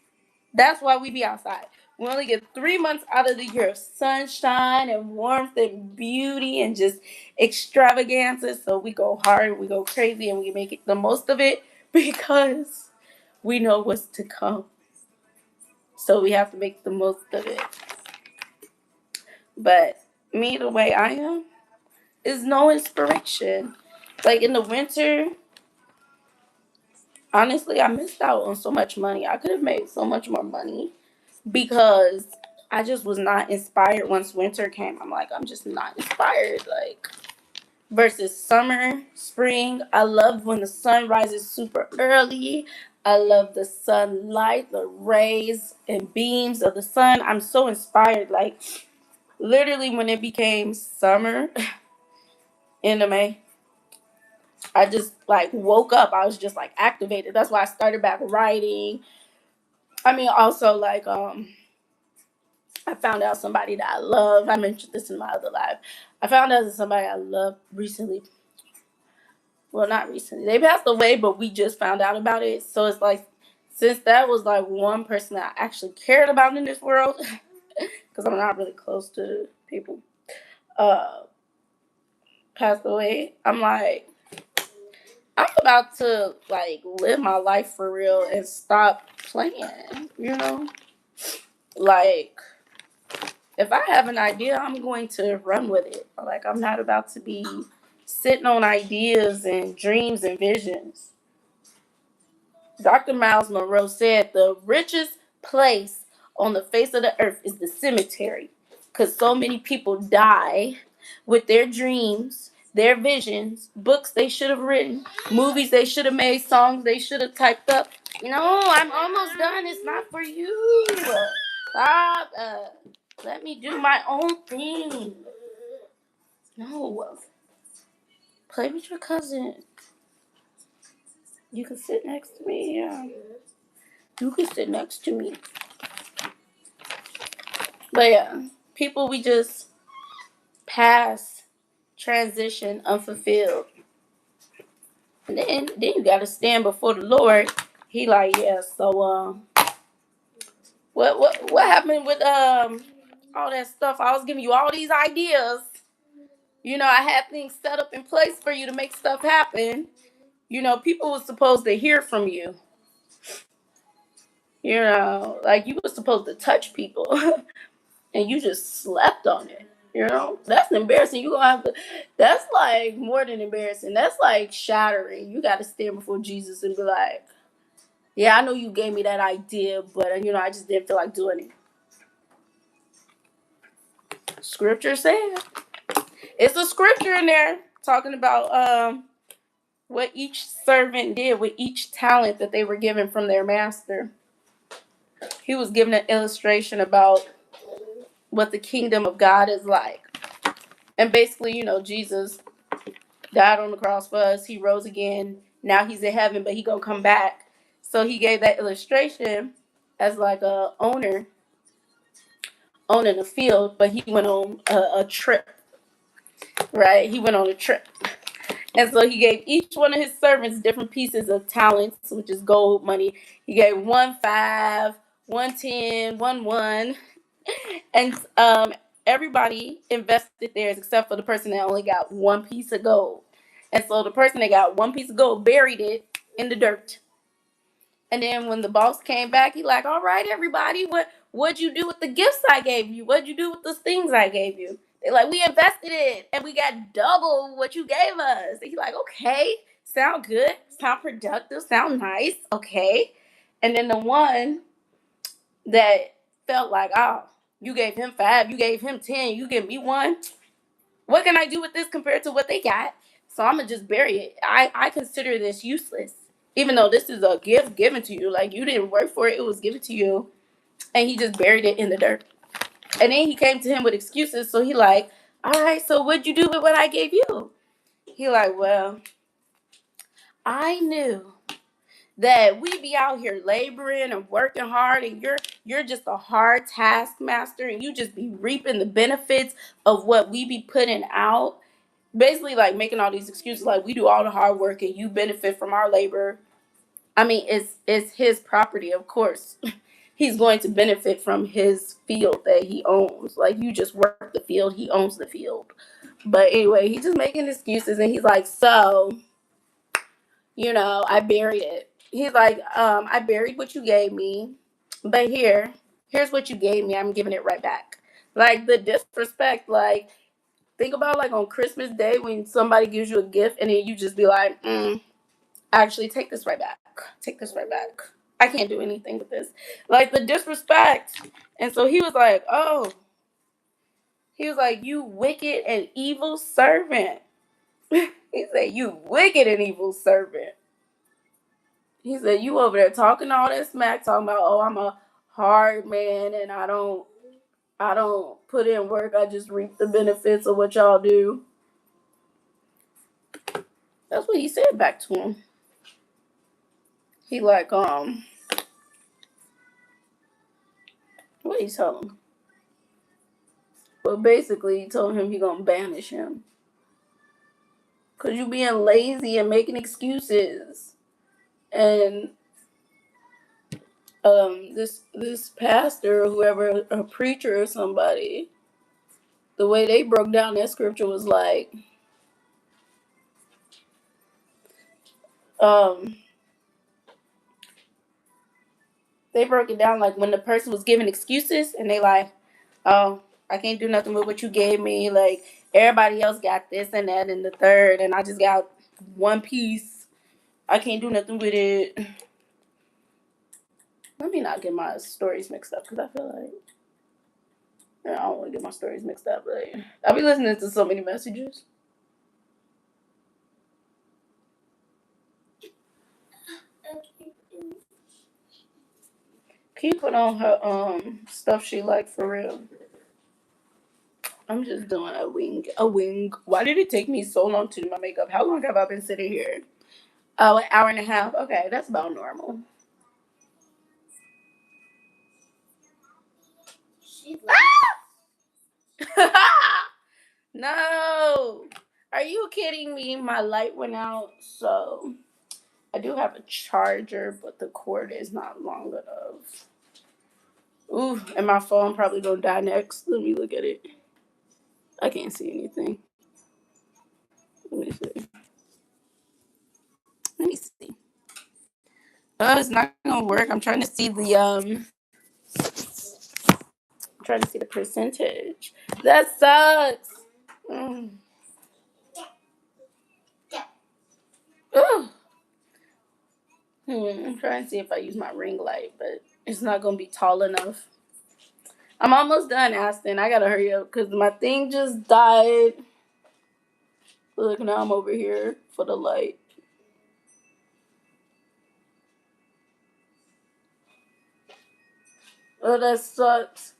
Speaker 1: That's why we be outside. We only get 3 months out of the year of sunshine and warmth and beauty and just extravaganza. So we go hard, we go crazy, and we make it the most of it because we know what's to come. So we have to make the most of it. But me, the way I am, is no inspiration. Like in the winter, honestly, I missed out on so much money. I could have made so much more money because I just was not inspired once winter came. I'm like, I'm just not inspired. Like, versus summer, spring, I love when the sun rises super early. I love the sunlight, the rays and beams of the sun. I'm so inspired. Like, literally, when it became summer in the May, I just like woke up. I was just like activated. That's why I started back writing. I mean, also like I found out somebody that I love. I mentioned this in my other life. I found out that somebody I love recently. Well, not recently. They passed away, but we just found out about it. So it's like, since that was like one person that I actually cared about in this world, because I'm not really close to people, uh, passed away. I'm like, I'm about to like live my life for real and stop playing. You know, like if I have an idea, I'm going to run with it. Like I'm not about to be sitting on ideas and dreams and visions. Dr. Miles Monroe said the richest place on the face of the earth is the cemetery because so many people die with their dreams, their visions, books they should have written, movies they should have made, songs they should have typed up. No, I'm almost done. It's not for you. Stop. Let me do my own thing. No. Play with your cousin. You can sit next to me. Yeah. You can sit next to me. But yeah, people we just pass, transition, unfulfilled. And then you gotta stand before the Lord. He like, yeah, so what happened with all that stuff? I was giving you all these ideas. You know, I had things set up in place for you to make stuff happen. You know, people were supposed to hear from you. You know, like you were supposed to touch people and you just slept on it. You know, that's embarrassing. You gonna have to. That's like more than embarrassing. That's like shattering. You got to stand before Jesus and be like, "Yeah, I know you gave me that idea, but you know, I just didn't feel like doing it." Scripture said it's a scripture in there talking about what each servant did with each talent that they were given from their master. He was given an illustration about what the kingdom of God is like, and basically, you know, Jesus died on the cross for us. He rose again. Now he's in heaven, but he gonna come back. So he gave that illustration as like a owner owning a field, but he went on a trip, right? He went on a trip. And so he gave each one of his servants different pieces of talents, which is gold, money. He gave one 5, one 10, one 1. And everybody invested theirs except for the person that only got one piece of gold. And so the person that got one piece of gold buried it in the dirt. And then when the boss came back, he like, all right, everybody, what'd you do with the gifts I gave you? What'd you do with the things I gave you? They're like, we invested it and we got double what you gave us. And he's like, okay, sound good, sound productive, sound nice, okay. And then the one that felt like, oh, you gave him 5, you gave him 10, you give me 1. What can I do with this compared to what they got? So I'm gonna just bury it. I consider this useless, even though this is a gift given to you. Like you didn't work for it; it was given to you, and he just buried it in the dirt. And then he came to him with excuses. So he like, all right, so what'd you do with what I gave you? He like, well, I knew that we be out here laboring and working hard, and you're just a hard taskmaster, and you just be reaping the benefits of what we be putting out. Basically, like making all these excuses, like we do all the hard work and you benefit from our labor. I mean, it's his property, of course. he's going to benefit from his field that he owns. Like, you just work the field, he owns the field. But anyway, he's just making excuses, and he's like, so, I buried it. He's like, I buried what you gave me, but here's what you gave me. I'm giving it right back. Like, the disrespect, like, think about, like, on Christmas Day when somebody gives you a gift, and then you just be like, actually, take this right back. Take this right back. I can't do anything with this. Like, the disrespect. And so he was like, oh, he was like, you wicked and evil servant. He said, you wicked and evil servant. He said, you over there talking all that smack, talking about, oh, I'm a hard man and I don't put in work. I just reap the benefits of what y'all do. That's what he said back to him. He like, what did he tell him? Well, basically, he told him he gonna banish him. Cause you being lazy and making excuses. And this pastor or whoever, a preacher or somebody, the way they broke down that scripture was like, um, they broke it down like when the person was giving excuses and they like, oh, I can't do nothing with what you gave me. Like, everybody else got this and that and the third, and I just got one piece. I can't do nothing with it. Let me not get my stories mixed up because I feel like I don't want to get my stories mixed up. Like, I'll be listening to so many messages. Can you put on her stuff she like for real? I'm just doing a wing. A wing. Why did it take me so long to do my makeup? How long have I been sitting here? Oh, an hour and a half. Okay, that's about normal. No! Are you kidding me? My light went out, so I do have a charger, but the cord is not long enough. Ooh, and my phone probably gonna die next. Let me look at it. I can't see anything. Let me see. Let me see. Oh, it's not gonna work. I'm trying to see the percentage. That sucks. Mm. Ugh. I'm trying to see if I use my ring light, but it's not gonna be tall enough. I'm almost done, Aston. I gotta hurry up because my thing just died. Look, now I'm over here for the light. Oh, that sucks.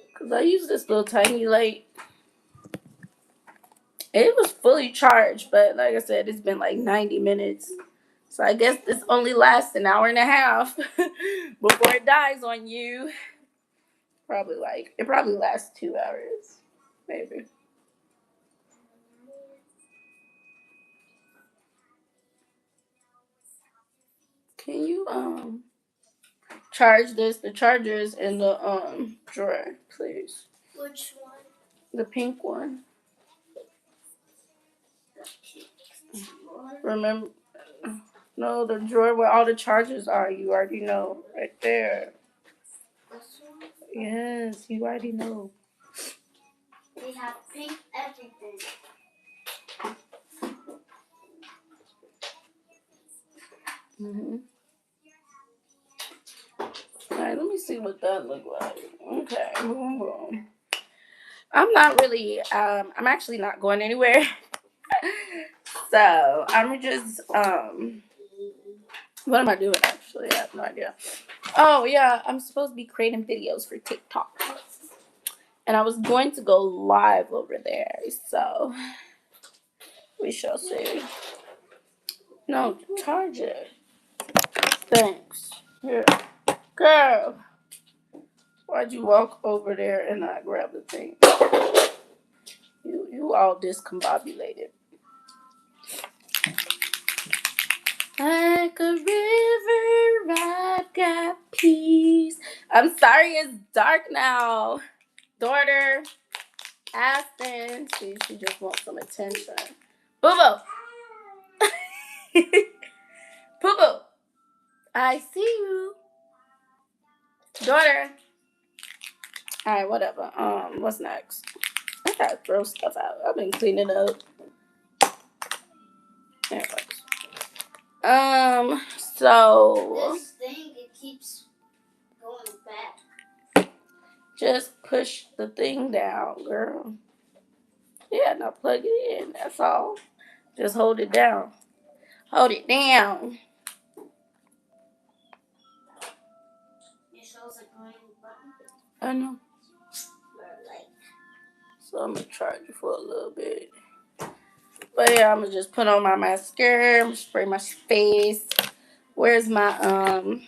Speaker 1: Because I use this little tiny light. It was fully charged, but like I said, it's been like 90 minutes. So I guess this only lasts an hour and a half before it dies on you. It probably lasts 2 hours. Maybe. Can you charge the chargers in the drawer, please?
Speaker 2: Which one?
Speaker 1: The pink one. Remember, no, the drawer where all the chargers are. You already know, right there.
Speaker 2: This one?
Speaker 1: Yes, you already know.
Speaker 2: They have pink everything.
Speaker 1: Mhm. All right, let me see what that look like. Okay, boom, boom. I'm not really. I'm actually not going anywhere. So I'm just. What am I doing actually? I have no idea. Oh yeah, I'm supposed to be creating videos for TikTok, and I was going to go live over there. So we shall see. No, charge it. Thanks. Here, girl. Why'd you walk over there and not grab the thing? You all discombobulated. Like a river, I've got peace. I'm sorry, it's dark now. Daughter, Aston, she just wants some attention. Boo boo. Boo boo. I see you. Daughter. Alright, whatever. What's next? I gotta throw stuff out. I've been cleaning up. Anyways. So
Speaker 2: this thing, it keeps going back.
Speaker 1: just push the thing down, girl. Yeah, now plug it in. That's all. Just hold it down. Hold it down.
Speaker 2: It shows a green button.
Speaker 1: I know. So I'm gonna charge it for a little bit. But yeah, I'm gonna just put on my mascara, spray my face. Where's my I'm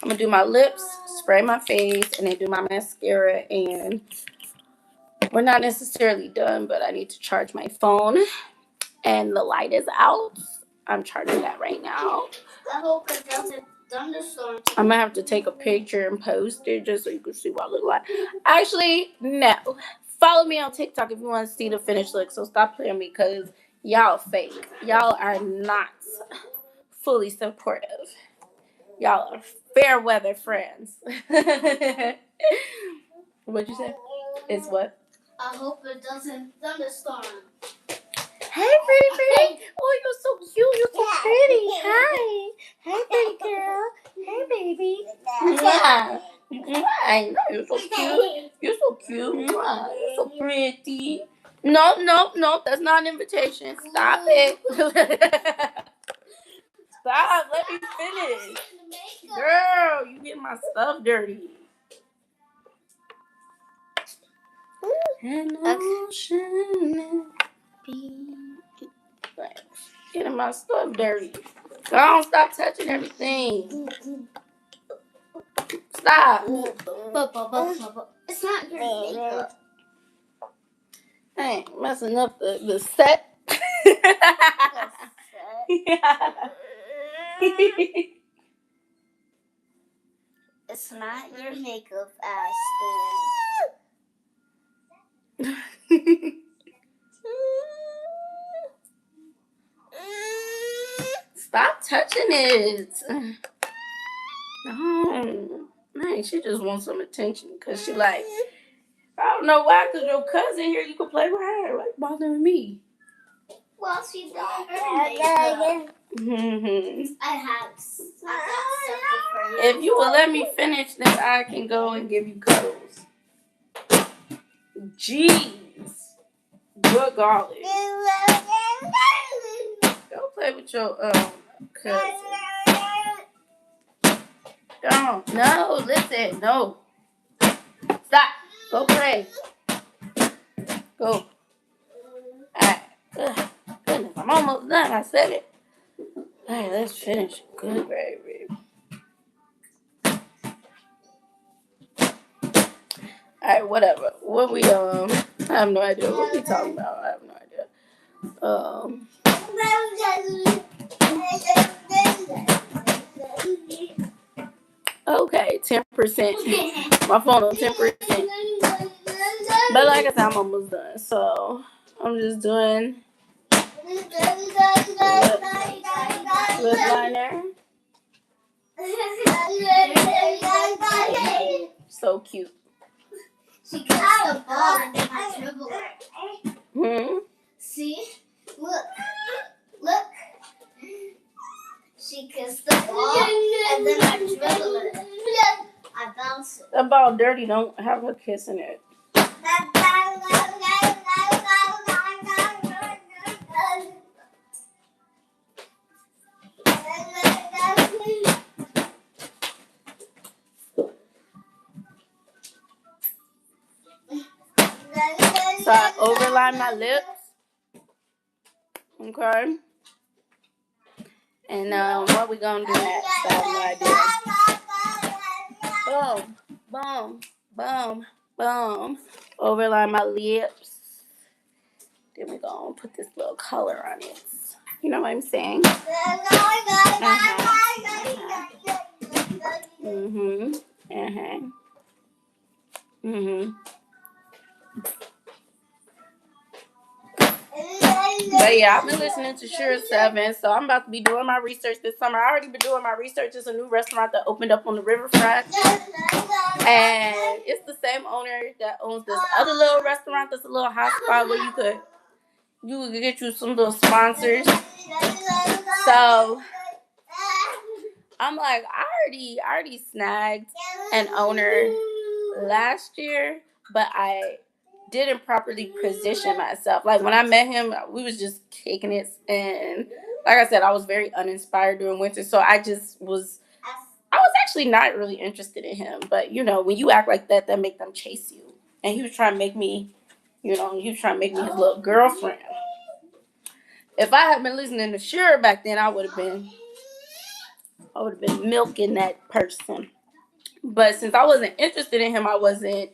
Speaker 1: gonna do my lips, spray my face, and then do my mascara. And we're not necessarily done, but I need to charge my phone. And the light is out. I'm charging that right now.
Speaker 2: I hope it doesn't thunderstorm.
Speaker 1: I'm gonna have to take a picture and post it just so you can see what I look like. Actually, no. Follow me on TikTok if you want to see the finished look. So stop playing me because y'all fake. Y'all are not fully supportive. Y'all are fair weather friends. What'd you say? It's what?
Speaker 2: I hope it doesn't thunderstorm.
Speaker 1: Hey, pretty. Oh, you're so cute. You're so pretty. Hi. Hey, pretty girl. Hey, baby. Yeah. I know you're so cute. You're so cute. You're so pretty. No. That's not an invitation. Stop it. Stop. Let me finish. Girl, you getting my stuff dirty. An ocean. Getting my stuff dirty. Don't stop touching everything. Stop.
Speaker 2: It's not your makeup.
Speaker 1: I ain't messing up the set. Yeah.
Speaker 2: It's not your makeup, Aston.
Speaker 1: Stop touching it. No. Man, she just wants some attention because she like, I don't know why, because your cousin here, you can play with her. Like, bothering me.
Speaker 2: Well, she's done her makeup.
Speaker 1: Mm-hmm.
Speaker 2: I got something for you.
Speaker 1: If you will let me finish, then I can go and give you cuddles. Jeez. Good golly. Go play with your cousin. Don't. No, listen. No. Stop. Go play. Go. Alright. Goodness, I'm almost done. I said it. Alright, let's finish. Good, baby. Alright, whatever. What we I have no idea what we talking about. I have no idea. Okay, 10%. My phone on 10%. But like I said, I'm almost done. So I'm just doing lip liner. So cute.
Speaker 2: She kissed the ball and then I dribbled it. See? Look. She kissed the ball and then I dribbled it. I bounced it.
Speaker 1: That ball dirty. Don't have her kissing it. So I overline my lips. Okay. And what we gonna do next? I have no idea. Boom. Overline my lips. Then we're gonna put this little color on it. You know what I'm saying? Mhm. Mhm. But yeah, I've been listening to Sure 7, so I'm about to be doing my research this summer. I already been doing my research. It's a new restaurant that opened up on the riverfront, and it's the same owner that owns this other little restaurant that's a little hot spot where you could get you some little sponsors. So I'm like, I already snagged an owner last year, but I didn't properly position myself. Like when I met him, we was just kicking it, and like I said, I was very uninspired during winter, so I was actually not really interested in him. But you know, when you act like that, that make them chase you. And he was trying to make me, he was trying to make me his little girlfriend. If I had been listening to Sure back then, I would have been milking that person. But since I wasn't interested in him, I wasn't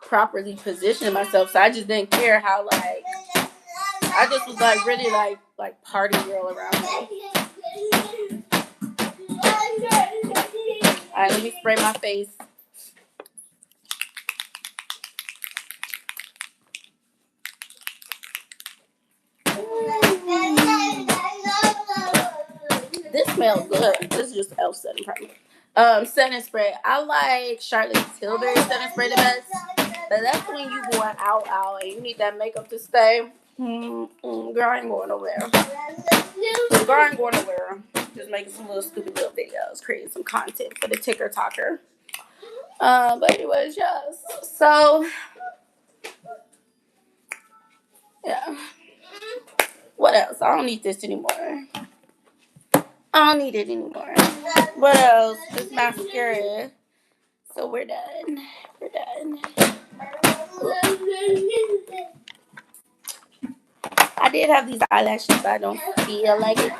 Speaker 1: properly positioning myself. So I just didn't care how I just was like really like party girl around me. Alright, let me spray my face. This smells good. This is just elf setting probably. Setting spray. I like Charlotte Tilbury setting spray the best. But that's when you going out and you need that makeup to stay. Girl, I ain't going nowhere. Girl, I ain't going nowhere. Just making some little stupid little videos, creating some content for the ticker talker. But anyways, yes. So yeah. What else? I don't need this anymore. I don't need it anymore. What else? This mascara. So we're done. We're done. I did have these eyelashes, but I don't feel like it.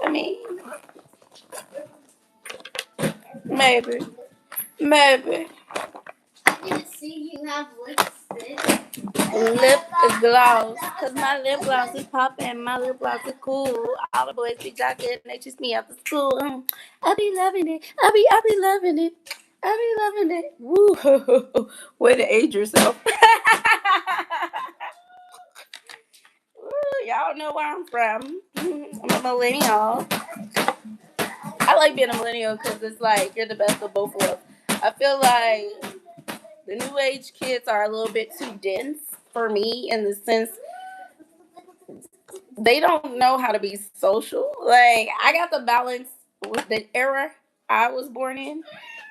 Speaker 1: I mean, maybe. Maybe.
Speaker 2: I didn't see you have lipstick.
Speaker 1: Lip gloss. Because my lip gloss is popping. My lip gloss is cool. All the boys be jocking. They chase me after school. I be loving it. I be loving it. I be loving it. Woo. Way to age yourself. Woo, y'all know where I'm from. I'm a millennial. I like being a millennial because it's like you're the best of both worlds. I feel like the new age kids are a little bit too dense for me in the sense they don't know how to be social. Like I got the balance with the era I was born in.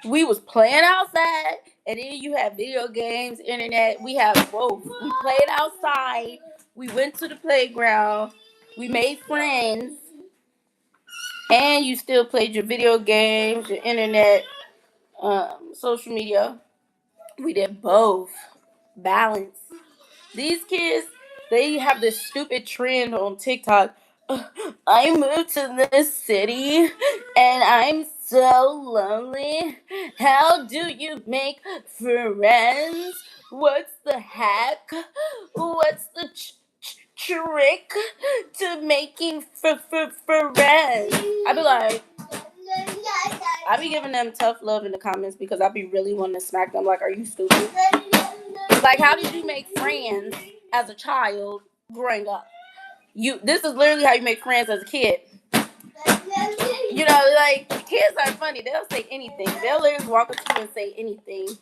Speaker 1: We was playing outside, and then you have video games, internet. We have both. We played outside. We went to the playground. We made friends, and you still played your video games, your internet, social media. We did both. Balance. These kids, they have this stupid trend on TikTok. I moved to this city and I'm so lonely. How do you make friends? What's the hack? What's the trick to making friends? I be like, I be giving them tough love in the comments because I be really wanting to smack them. Like, are you stupid? Like, how did you make friends as a child growing up? This is literally how you make friends as a kid. You know, like kids are funny. They'll say anything. They'll literally walk up to you and say anything.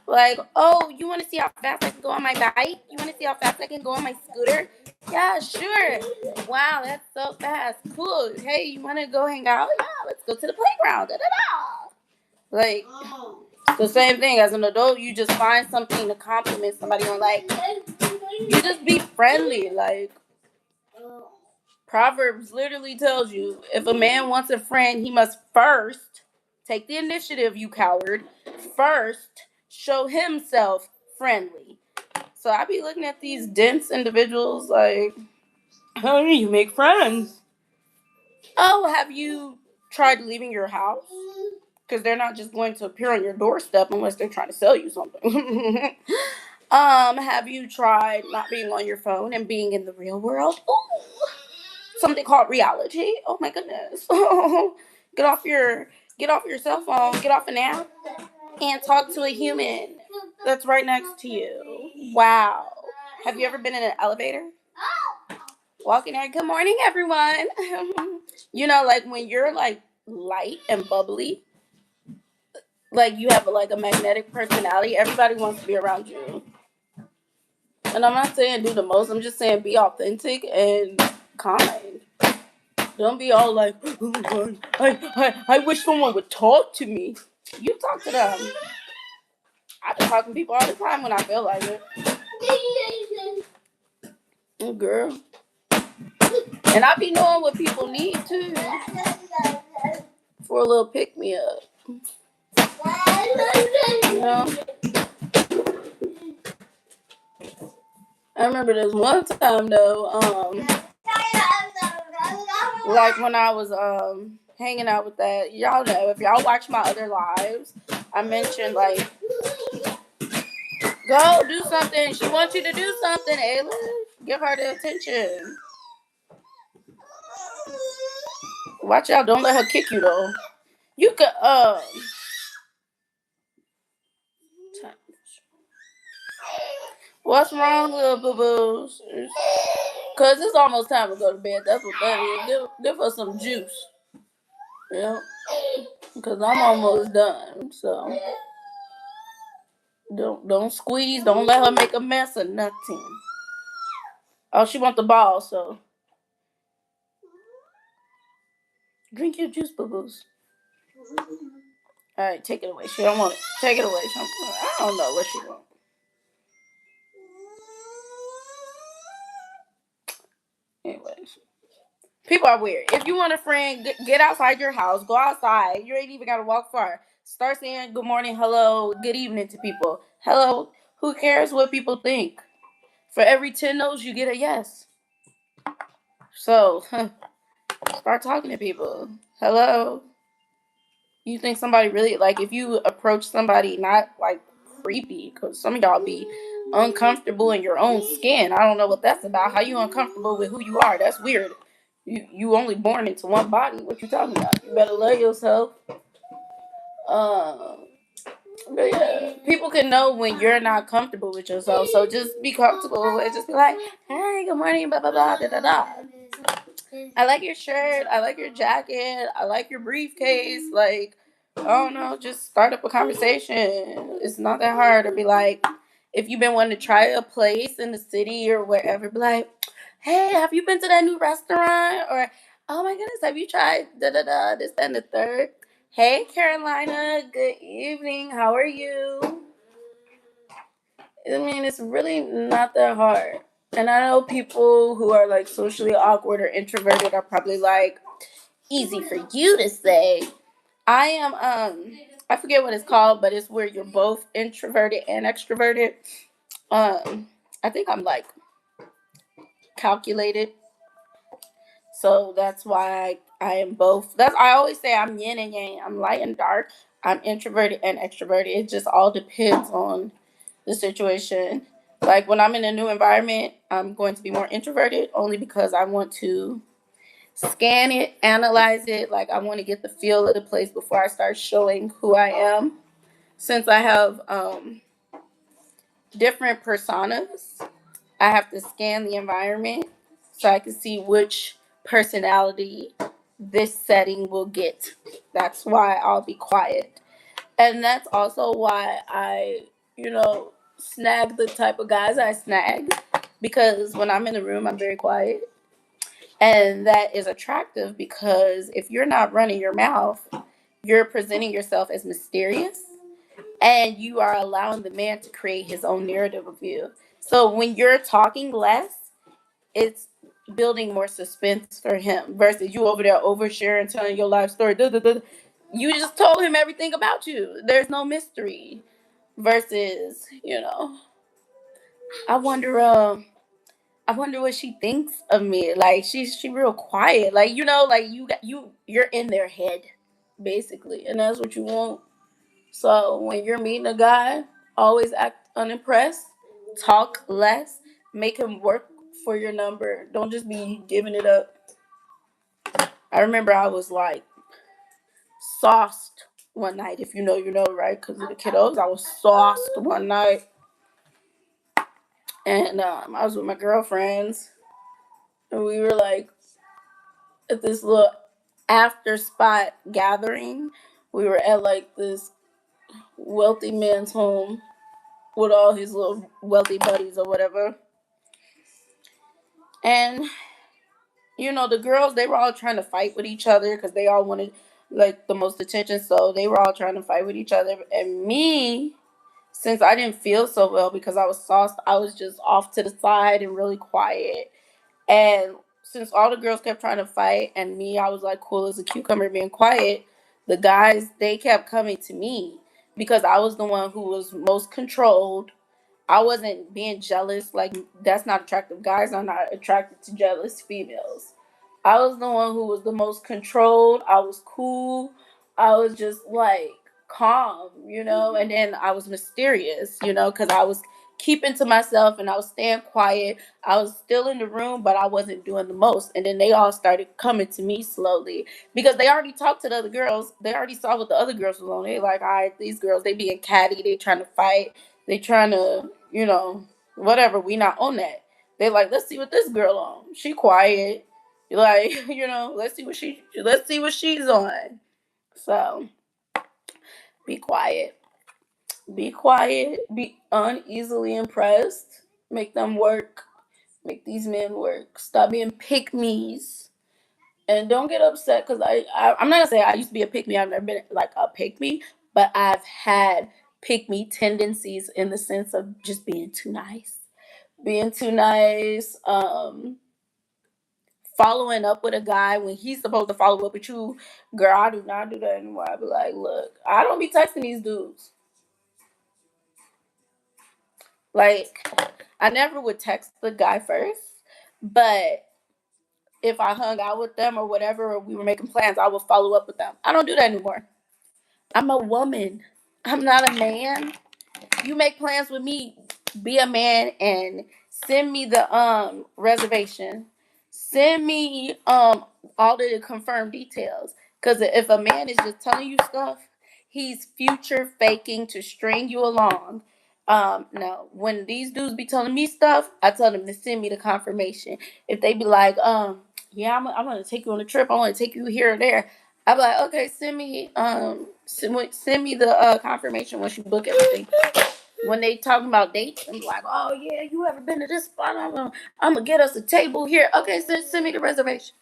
Speaker 1: Like, oh, you want to see how fast I can go on my bike? You want to see how fast I can go on my scooter? Yeah, sure. Wow, that's so fast. Cool. Hey, you want to go hang out? Yeah, let's go to the playground. Da, da, da. Like, the same thing as an adult. You just find something to compliment somebody on. Like, you just be friendly. Like, Proverbs literally tells you if a man wants a friend, he must first take the initiative, you coward. First, show himself friendly. So I be looking at these dense individuals like, how do you make friends? Oh, have you tried leaving your house? Because they're not just going to appear on your doorstep unless they're trying to sell you something. Have you tried not being on your phone and being in the real world? Ooh, something called reality. Oh my goodness. get off your get off your cell phone, get off an app and talk to a human that's right next to you. Wow. Have you ever been in an elevator? Walking there, good morning everyone. Like when you're like light and bubbly, like you have like a magnetic personality, everybody wants to be around you. And I'm not saying do the most, I'm just saying be authentic and kind. Don't be all like, oh my god, I wish someone would talk to me. You talk to them. I be talking to people all the time when I feel like it. Oh, girl. And I be knowing what people need too. For a little pick me up. You know? I remember this one time though, like when I was hanging out with that, y'all know, if y'all watch my other lives, I mentioned like go do something. She wants you to do something, Ayla. Give her the attention. Watch out, don't let her kick you though. You could what's wrong, little boo boos? Cause it's almost time to go to bed. That's what that is. Give her some juice. Yeah. Cause I'm almost done. So don't squeeze. Don't let her make a mess or nothing. Oh, she want the ball, so drink your juice, boo boos. All right, take it away. She don't want it. Take it away. I don't know what she want. Anyways, people are weird. If you want a friend, get outside your house. Go outside. You ain't even gotta walk far. Start saying good morning, hello, good evening to people. Hello. Who cares what people think? For every 10 no's, you get a yes. So, start talking to people. Hello. You think somebody really, like, if you approach somebody not, like, creepy, because some of y'all be uncomfortable in your own skin. I don't know what that's about. How you uncomfortable with who you are? That's weird. You only born into one body. What you talking about? You better love yourself. Um, but yeah, people can know when you're not comfortable with yourself. So just be comfortable and just be like, hey, good morning, blah, blah, blah, da, da, da. I like your shirt. I like your jacket. I like your briefcase. Like, I don't know, just start up a conversation. It's not that hard to be like, if you've been wanting to try a place in the city or wherever, be like, hey, have you been to that new restaurant? Or, oh my goodness, have you tried da da da, this, that, and the third? Hey, Carolina, good evening. How are you? I mean, it's really not that hard. And I know people who are like socially awkward or introverted are probably like, easy for you to say. I am I forget what it's called, but it's where you're both introverted and extroverted. I think I'm like calculated. So that's why I am both. That's I always say I'm yin and yang. I'm light and dark. I'm introverted and extroverted. It just all depends on the situation. Like when I'm in a new environment, I'm going to be more introverted only because I want to scan it, analyze it. Like I want to get the feel of the place before I start showing who I am. Since I have different personas, I have to scan the environment so I can see which personality this setting will get. That's why I'll be quiet. And that's also why I snag the type of guys I snag. Because when I'm in the room, I'm very quiet. And that is attractive because if you're not running your mouth, you're presenting yourself as mysterious and you are allowing the man to create his own narrative of you. So when you're talking less, it's building more suspense for him versus you over there oversharing, telling your life story. Duh, duh, duh. You just told him everything about you. There's no mystery. Versus, I wonder, I wonder what she thinks of me. Like she real quiet. Like like you're in their head, basically, and that's what you want. So when you're meeting a guy, always act unimpressed. talk less, make him work for your number. Don't just be giving it up. I remember I was like sauced one night. If you know, you know, right? Because of the kiddos, I was sauced one night, and I was with my girlfriends, and we were like at this little after spot gathering. We were at like this wealthy man's home with all his little wealthy buddies or whatever. And you know, the girls, they were all trying to fight with each other because they all wanted like the most attention. So they were all trying to fight with each other. And me, since I didn't feel so well because I was sauced, I was just off to the side and really quiet. And since all the girls kept trying to fight and me, I was like cool as a cucumber being quiet, the guys, they kept coming to me because I was the one who was most controlled. I wasn't being jealous. Like, that's not attractive. Guys are not attracted to jealous females. I was the one who was the most controlled. I was cool. I was just like calm, you know, and then I was mysterious, you know, because I was keeping to myself and I was staying quiet. I was still in the room, but I wasn't doing the most. And then they all started coming to me slowly because they already talked to the other girls. They already saw what the other girls was on. They like, all right, these girls, they being catty. They trying to fight. They trying to, you know, whatever. We not on that. They like, let's see what this girl on. She quiet. Like, you know, let's see what she's on. So be quiet. Be quiet. Be uneasily impressed. Make them work. Make these men work. Stop being pick me's. And don't get upset because I'm not gonna say I used to be a pick me. I've never been like a pick me, but I've had pick me tendencies in the sense of just being too nice. Being too nice, following up with a guy when he's supposed to follow up with you. Girl, I do not do that anymore. I be like, look, I don't be texting these dudes. Like, I never would text the guy first, but if I hung out with them or whatever, or we were making plans, I would follow up with them. I don't do that anymore. I'm a woman. I'm not a man. You make plans with me, be a man and send me the reservation. Send me all the confirmed details. Cause if a man is just telling you stuff, he's future faking to string you along. No, when these dudes be telling me stuff, I tell them to send me the confirmation. If they be like, yeah, I'm gonna take you on a trip, I want to take you here or there. I be like, okay, send me the confirmation once you book everything. When they talking about dates and like, oh yeah, you ever been to this spot? I'm gonna get us a table here. Okay, send me the reservation.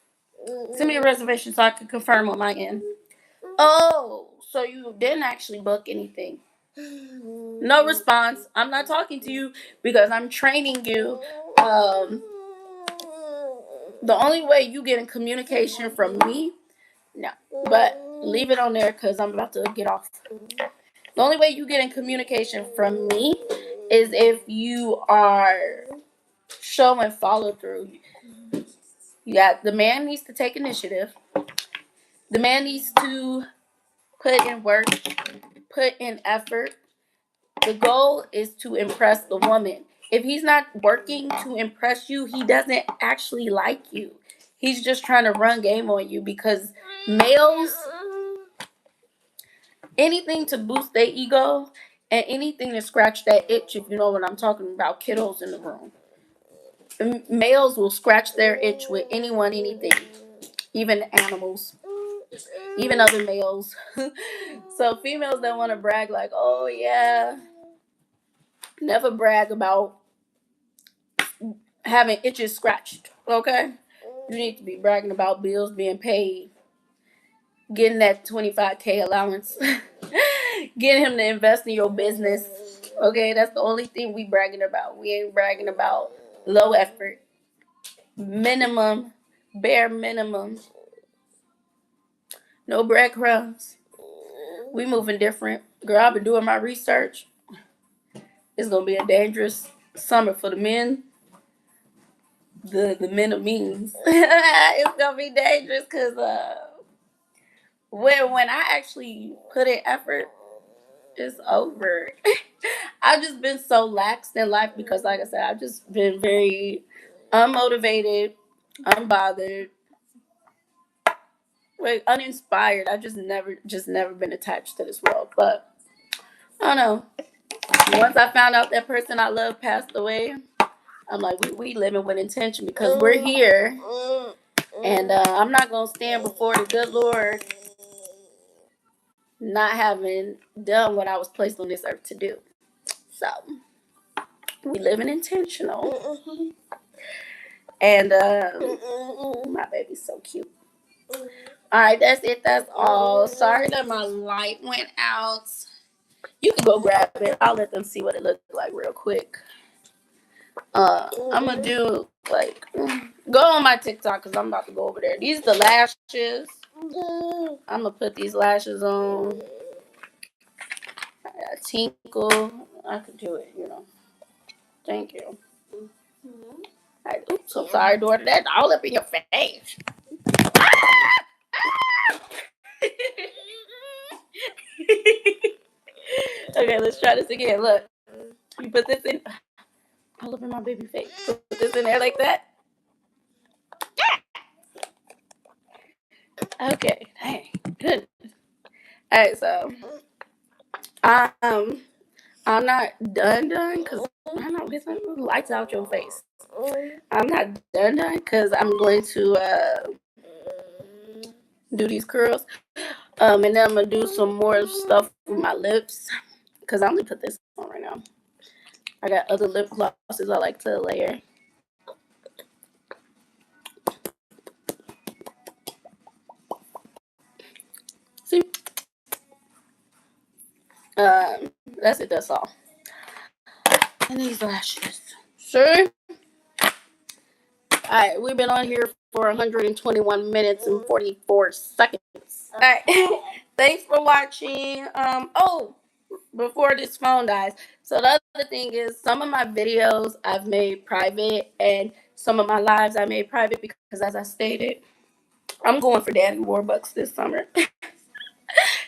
Speaker 1: Send me the reservation so I can confirm on my end. Oh, so you didn't actually book anything? No response. I'm not talking to you because I'm training you. The only way you get in communication from me, no, but leave it on there because I'm about to get off. The only way you get in communication from me is if you are showing follow through. Yeah, the man needs to take initiative. The man needs to put in work, put in effort. The goal is to impress the woman. If he's not working to impress you, he doesn't actually like you. He's just trying to run game on you because males, anything to boost their ego and anything to scratch that itch, if you know what I'm talking about, kiddos in the room. Males will scratch their itch with anyone, anything, even animals, even other males. So females that want to brag like, oh yeah, never brag about having itches scratched, okay? You need to be bragging about bills being paid, getting that 25K allowance, getting him to invest in your business, okay? That's the only thing we bragging about. We ain't bragging about low effort, minimum, bare minimum, no breadcrumbs. We moving different. Girl, I've been doing my research. It's gonna be a dangerous summer for the men. The men of means. It's gonna be dangerous because when I actually put in effort, it's over. I've just been so laxed in life because, like I said, I've just been very unmotivated, unbothered, like uninspired. I've just never been attached to this world. But I don't know. Once I found out that person I love passed away, I'm like, we living with intention because we're here, and I'm not gonna stand before the good Lord not having done what I was placed on this earth to do. So we living intentional, and my baby's so cute. All right, that's it. That's all. Sorry that my light went out. You can go grab it. I'll let them see what it looks like real quick. I'm gonna do like go on my TikTok because I'm about to go over there. These are the lashes. I'm gonna put these lashes on. I got tinkle. I could do it, you know. Thank you. Oops, I'm sorry, daughter. That's all up in your face. Okay, let's try this again. Look, you put this in all up in my baby face. Put this in there like that. Okay, dang, good. All right, so um, I'm not done because I know this lights out your face. I'm not done because I'm going to do these curls. And then I'm gonna do some more stuff with my lips because I'm gonna put this on right now. I got other lip glosses I like to layer. See, that's it. That's all. And these lashes. Sure. All right, we've been on here for 121 minutes and 44 seconds. All right, thanks for watching. Oh, before this phone dies. So the other thing is, some of my videos I've made private, and some of my lives I made private because, as I stated, I'm going for Daddy Warbucks this summer,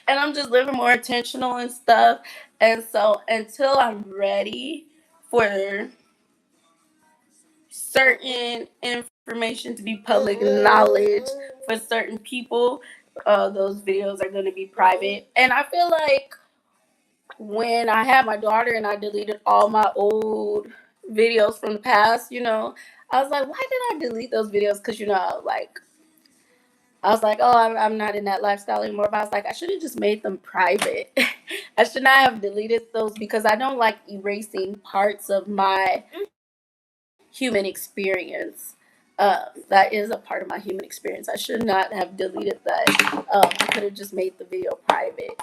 Speaker 1: and I'm just living more intentional and stuff. And so until I'm ready for certain information to be public knowledge for certain people, those videos are going to be private. And I feel like when I had my daughter and I deleted all my old videos from the past, I was like, why did I delete those videos? Because, like, I was like, oh, I'm not in that lifestyle anymore. But I was like, I should have just made them private. I should not have deleted those because I don't like erasing parts of my human experience. That is a part of my human experience. I should not have deleted that. I could have just made the video private.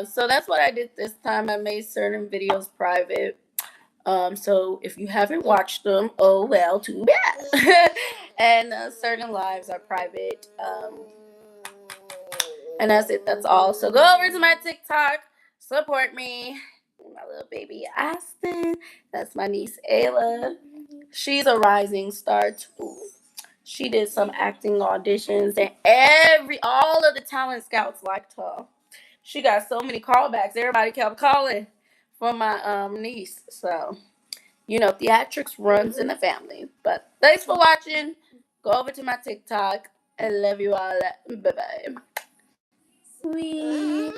Speaker 1: So that's what I did this time. I made certain videos private. So if you haven't watched them, oh well, too bad. And certain lives are private. And that's it. That's all. So go over to my TikTok, support me. My little baby Aston. That's my niece Ayla. She's a rising star too. She did some acting auditions, and all of the talent scouts liked her. She got so many callbacks. Everybody kept calling for my niece. So theatrics runs in the family. But thanks for watching. Go over to my TikTok. I love you all. Bye bye. Sweet.